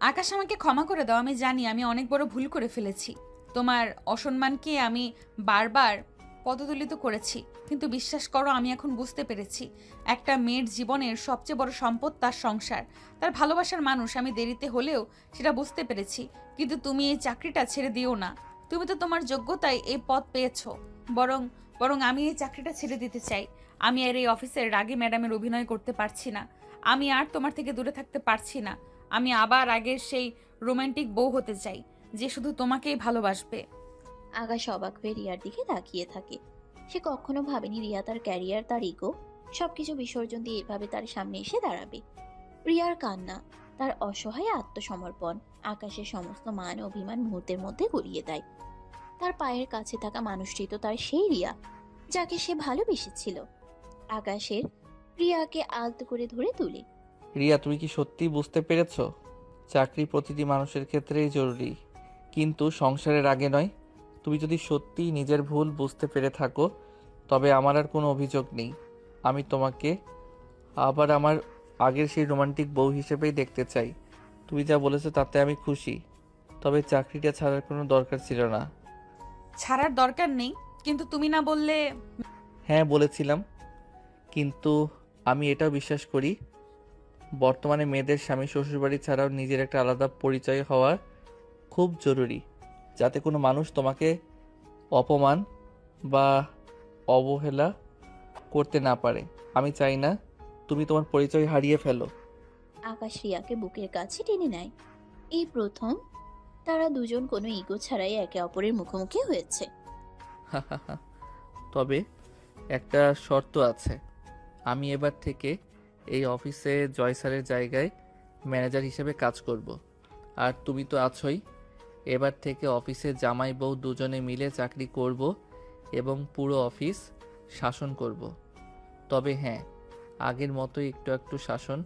আকাশ, আমাকে ক্ষমা করে দাও। আমি জানি আমি অনেক বড় ভুল করে ফেলেছি। তোমার অসম্মানকে আমি বারবার পদদলিত করেছি, কিন্তু বিশ্বাস করো আমি এখন বুঝতে পেরেছি একটা মেয়ের জীবনের সবচেয়ে বড় সম্পদ তার সংসার, তার ভালোবাসার মানুষ। আমি দেরিতে হলেও সেটা বুঝতে পেরেছি, কিন্তু তুমি এই চাকরিটা ছেড়ে দিও না। তুমি তো তোমার যোগ্যতায় এই পদ পেয়েছো। বরং বরং আমি এই চাকরিটা ছেড়ে দিতে চাই। আমি আর এই অফিসের রাগে ম্যাডামের অভিনয় করতে পারছি না। আমি আর তোমার থেকে দূরে থাকতে পারছি না। আমি আবার আগের সেই রোমান্টিক বউ হতে চাই, যে শুধু তোমাকেই ভালোবাসবে। আকাশ অবাক হয়ে রিয়ার দিকে তাকিয়ে থাকে। সে কখনো ভাবেনি রিয়া তার ক্যারিয়ার, তার ইগো সবকিছু বিসর্জন দিয়ে এভাবে তার সামনে এসে দাঁড়াবে। রিয়ার কান্না, তার অসহায় আত্মসমর্পণ আকাশের সমস্ত মান অভিমান মুহূর্তের মধ্যে গড়িয়ে দেয়। তার পায়ের কাছে থাকা মানুষটি তো তার সেই রিয়া যাকে সে ভালোবেসেছিল। আকাশের রিয়াকে আলতো করে ধরে তুলে। রিয়া, তুমি কি সত্যি বুঝতে পেরেছো? চাকরি প্রতিটি মানুষের ক্ষেত্রেই জরুরি, কিন্তু সংসারের আগে নয়। তুমি যদি সত্যি নিজের ভুল বুঝতে পেরে থাকো, তবে আমার আর কোনো অভিযোগ নেই। আমি তোমাকে আবার আমার আগের সেই রোমান্টিক বউ হিসেবেই দেখতে চাই। তুমি যা বলেছো তাতে আমি খুশি, তবে চাকরিটা ছাড়ার কোনো দরকার ছিল না। ছাড়ার দরকার নেই, কিন্তু তুমি না বললে। হ্যাঁ বলেছিলাম, কিন্তু আমি এটাও বিশ্বাস করি বর্তমানে মেয়েদের স্বামী শ্বশুরবাড়ি ছাড়াও নিজের একটা আলাদা পরিচয় হওয়া খুব জরুরি, যাতে কোনো মানুষ তোমাকে অপমান বা অবহেলা করতে না পারে। আমি চাই না তুমি তোমার পরিচয় হারিয়ে ফেলো। আকাশ রিয়াকে বুকের কাছে টেনে নেয়। এই প্রথম তারা দুজন কোনো ইগো ছাড়াই একে অপরের মুখোমুখি হয়েছে। তবে একটা শর্ত আছে। আমি এবার থেকে এই অফিসে জয় স্যারের জায়গায় ম্যানেজার হিসেবে কাজ করব। আর তুমি তো আছোই। এবার থেকে অফিসে জামাই বউ দুজনে মিলে চাকরি করব এবং পুরো অফিস শাসন করব। তবে হ্যাঁ, আগের মতোই একটু একটু শাসন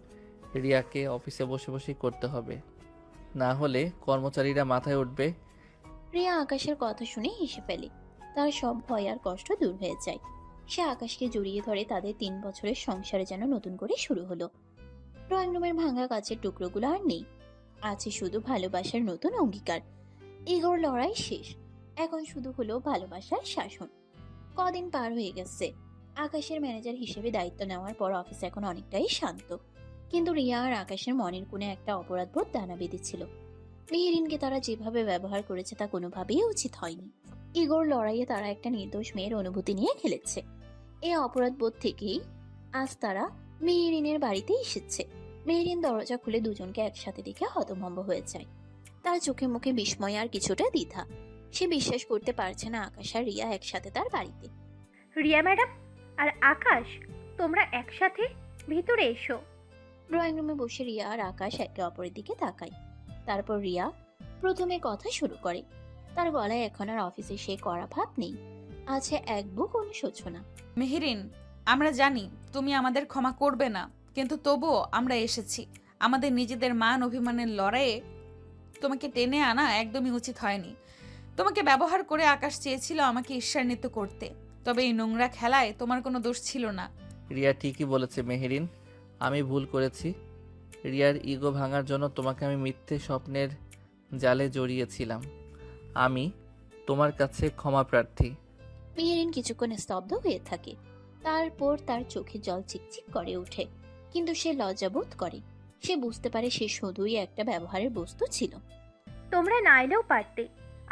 রিয়াকে অফিসে বসে বসেই করতে হবে, না হলে কর্মচারীরা মাথায় উঠবে। রিয়া আকাশের কথা শুনে হেসে ফেলে। তার সব ভয় আর কষ্ট দূর হয়ে যায়। সে আকাশকে জড়িয়ে ধরে। তাদের 3 বছরের সংসারে যেন নতুন করে শুরু হলো। ড্রয়িং রুমের ভাঙা কাচের টুকরোগুলো আর নেই, আছে শুধু ভালোবাসার নতুন অঙ্গীকার। ইগোর লড়াই শেষ, এখন শুধু হলো ভালোবাসার শাসন। কদিন পার হয়ে গেছে। আকাশের ম্যানেজার হিসেবে দায়িত্ব নেওয়ার পর অফিস এখন অনেকটাই শান্ত, কিন্তু রিয়া আর আকাশের মনের কোণে একটা অপরাধবোধ দানা বেঁধেছিল। মেহেরিনকে তারা যেভাবে ব্যবহার করেছে তা কোনোভাবেই উচিত হয়নি। ইগোর লড়াইয়ে তারা একটা নির্দোষ মেয়ের অনুভূতি নিয়ে খেলেছে। এই অপরাধবোধ থেকেই আজ তারা মেহেরিনের বাড়িতে এসেছে। মেহেরিন দরজা খুলে দুজনকে একসাথে দেখে হতভম্ব হয়ে যায়। তার চোখে মুখে বিস্ময় আর কিছুটা দ্বিধা। সে বিশ্বাস করতে পারছে না আকাশ আর রিয়া একসাথে তার বাড়িতে। রিয়া ম্যাডাম আর আকাশ, তোমরা একসাথে? ভিতরে এসো। ড্রয়িং রুমে বসে রিয়া আর আকাশ একে অপরের দিকে তাকায়। তারপর রিয়া প্রথমে কথা শুরু করে। তার গলায় এখন আর অফিসে সে করা ভাব নেই, আছে এক বুক অনুশোচনা। মেহেরিন, আমরা জানি তুমি আমাদের ক্ষমা করবে না, কিন্তু তবুও আমরা এসেছি। আমাদের নিজেদের মান অভিমানের লড়াইয়ে তোমাকে টেনে আনা একদমই উচিত হয়নি। তোমাকে ব্যবহার করে আকাশ চেয়েছিল আমাকে ঈর্ষান্বিত করতে, তবে এই নোংরা খেলায় তোমার কোনো দোষ ছিল না। রিয়া ঠিকই বলেছে মেহেরিন, আমি ভুল করেছি। রিয়ার ইগো ভাঙার জন্য তোমাকে আমি মিথ্যে স্বপ্নের জালে জড়িয়েছিলাম। আমি তোমার কাছে ক্ষমা প্রার্থী। মেহেরিন কিছুক্ষণ স্তব্ধ হয়ে থাকে। তারপর তার চোখে জল চিকচিক করে ওঠে, কিন্তু সে লজ্জাবোধ করে। সে বুঝতে পারে সে শুধুই একটা ব্যবহারের বস্তু ছিল। তোমরা না এলেও পারতে।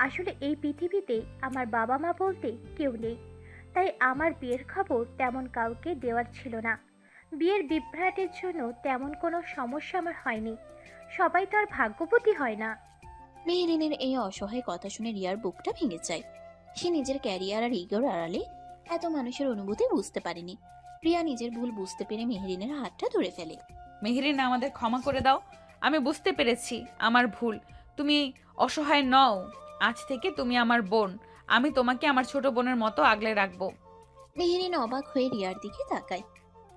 আসলে এই পৃথিবীতে আমার বাবা মা বলতে কেউ নেই, তাই আমার বিয়ের খবর তেমন কাউকে দেওয়ার ছিল না। বিয়ের বিভ্রাটের জন্য তেমন কোনো সমস্যা আমার হয়নি। সবাই তো আর ভাগ্যবতী হয় না। মেহেরিনের এই অসহায় কথা শুনে রিয়ার বুকটা ভেঙে যায়। সে নিজের ক্যারিয়ার আর ইগোর আড়ালে এত মানুষের অনুভূতি বুঝতে পারেনি। রিয়া নিজের ভুল বুঝতে পেরে মেহেরিনের হাতটা ধরে ফেলে। মেহেরিন, আমাদের ক্ষমা করে দাও। আমি বুঝতে পেরেছি আমার ভুল। তুমি অসহায় নও। আজ থেকে তুমি আমার বোন। আমি তোমাকে আমার ছোট বোনের মতো আগলে রাখবো। মেহেরিন অবাক হয়ে রিয়ার দিকে তাকায়।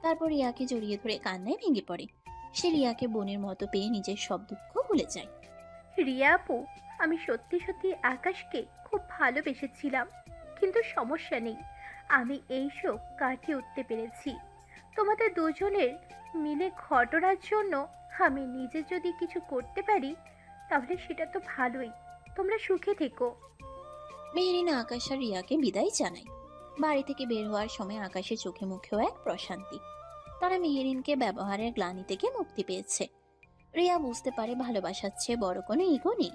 তারপর রিয়াকে জড়িয়ে ধরে কান্নায় ভেঙে পড়ে। সে রিয়াকে বোনের মতো পেয়ে নিজের সব দুঃখ ভুলে যায়। রিয়া আপু, আমি সত্যি সত্যি আকাশকে খুব ভালোবেসেছিলাম, কিন্তু সমস্যা নেই, আমি এই শোক কাটিয়ে উঠতে পেরেছি। তোমাদের দুজনের মিলে ঘটনার জন্য আমি নিজে যদি কিছু করতে পারি তাহলে সেটা তো ভালোই। তোমরা সুখে থেকো। মেহেরিন আকাশ আর রিয়াকে বিদায় জানায়। বাড়ি থেকে বের হওয়ার সময় আকাশের চোখে মুখেও এক প্রশান্তি। তারা মেহেরিনকে ব্যবহারের গ্লানি থেকে মুক্তি পেয়েছে। রিয়া বুঝতে পারে ভালোবাসার চেয়ে বড় কোনো ইগো নেই।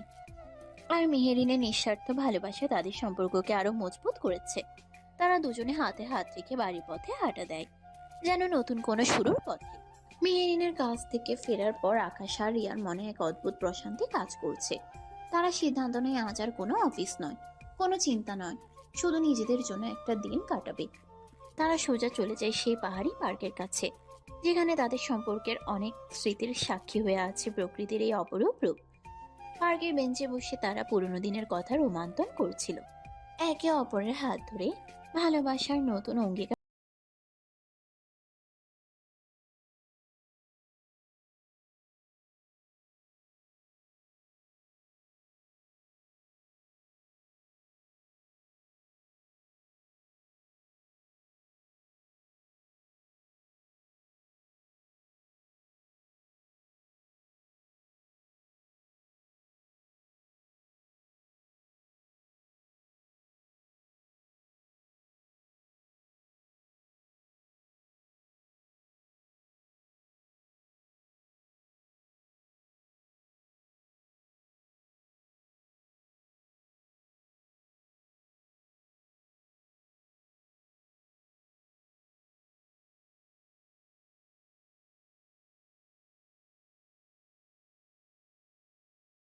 আর মেহেরিনের নিঃস্বার্থ ভালোবাসা তাদের সম্পর্ককে আরো মজবুত করেছে। তারা দুজনে হাতে হাত রেখে বাড়ির পথে হাঁটা দেয়, যেন নতুন কোনো শুরুর পথে। মেহেরিনের কাছ থেকে ফেরার পর আকাশ আর রিয়ার মনে এক অদ্ভুত প্রশান্তি কাজ করছে। তারা সিদ্ধান্ত নেয় আজ আর কোনো অফিস নয়, কোনো চিন্তা নয়, শুধু নিজেদের জন্য একটা দিন কাটাবে। তারা সোজা চলে যায় সেই পাহাড়ি পার্কের কাছে, যেখানে তাদের সম্পর্কের অনেক স্মৃতির সাক্ষী হয়ে আছে প্রকৃতির এই অপরূপ রূপ। পার্কের বেঞ্চে বসে তারা পুরনো দিনের কথা রোমান্তন করছিল, একে অপরের হাত ধরে ভালোবাসার নতুন অঙ্গীকার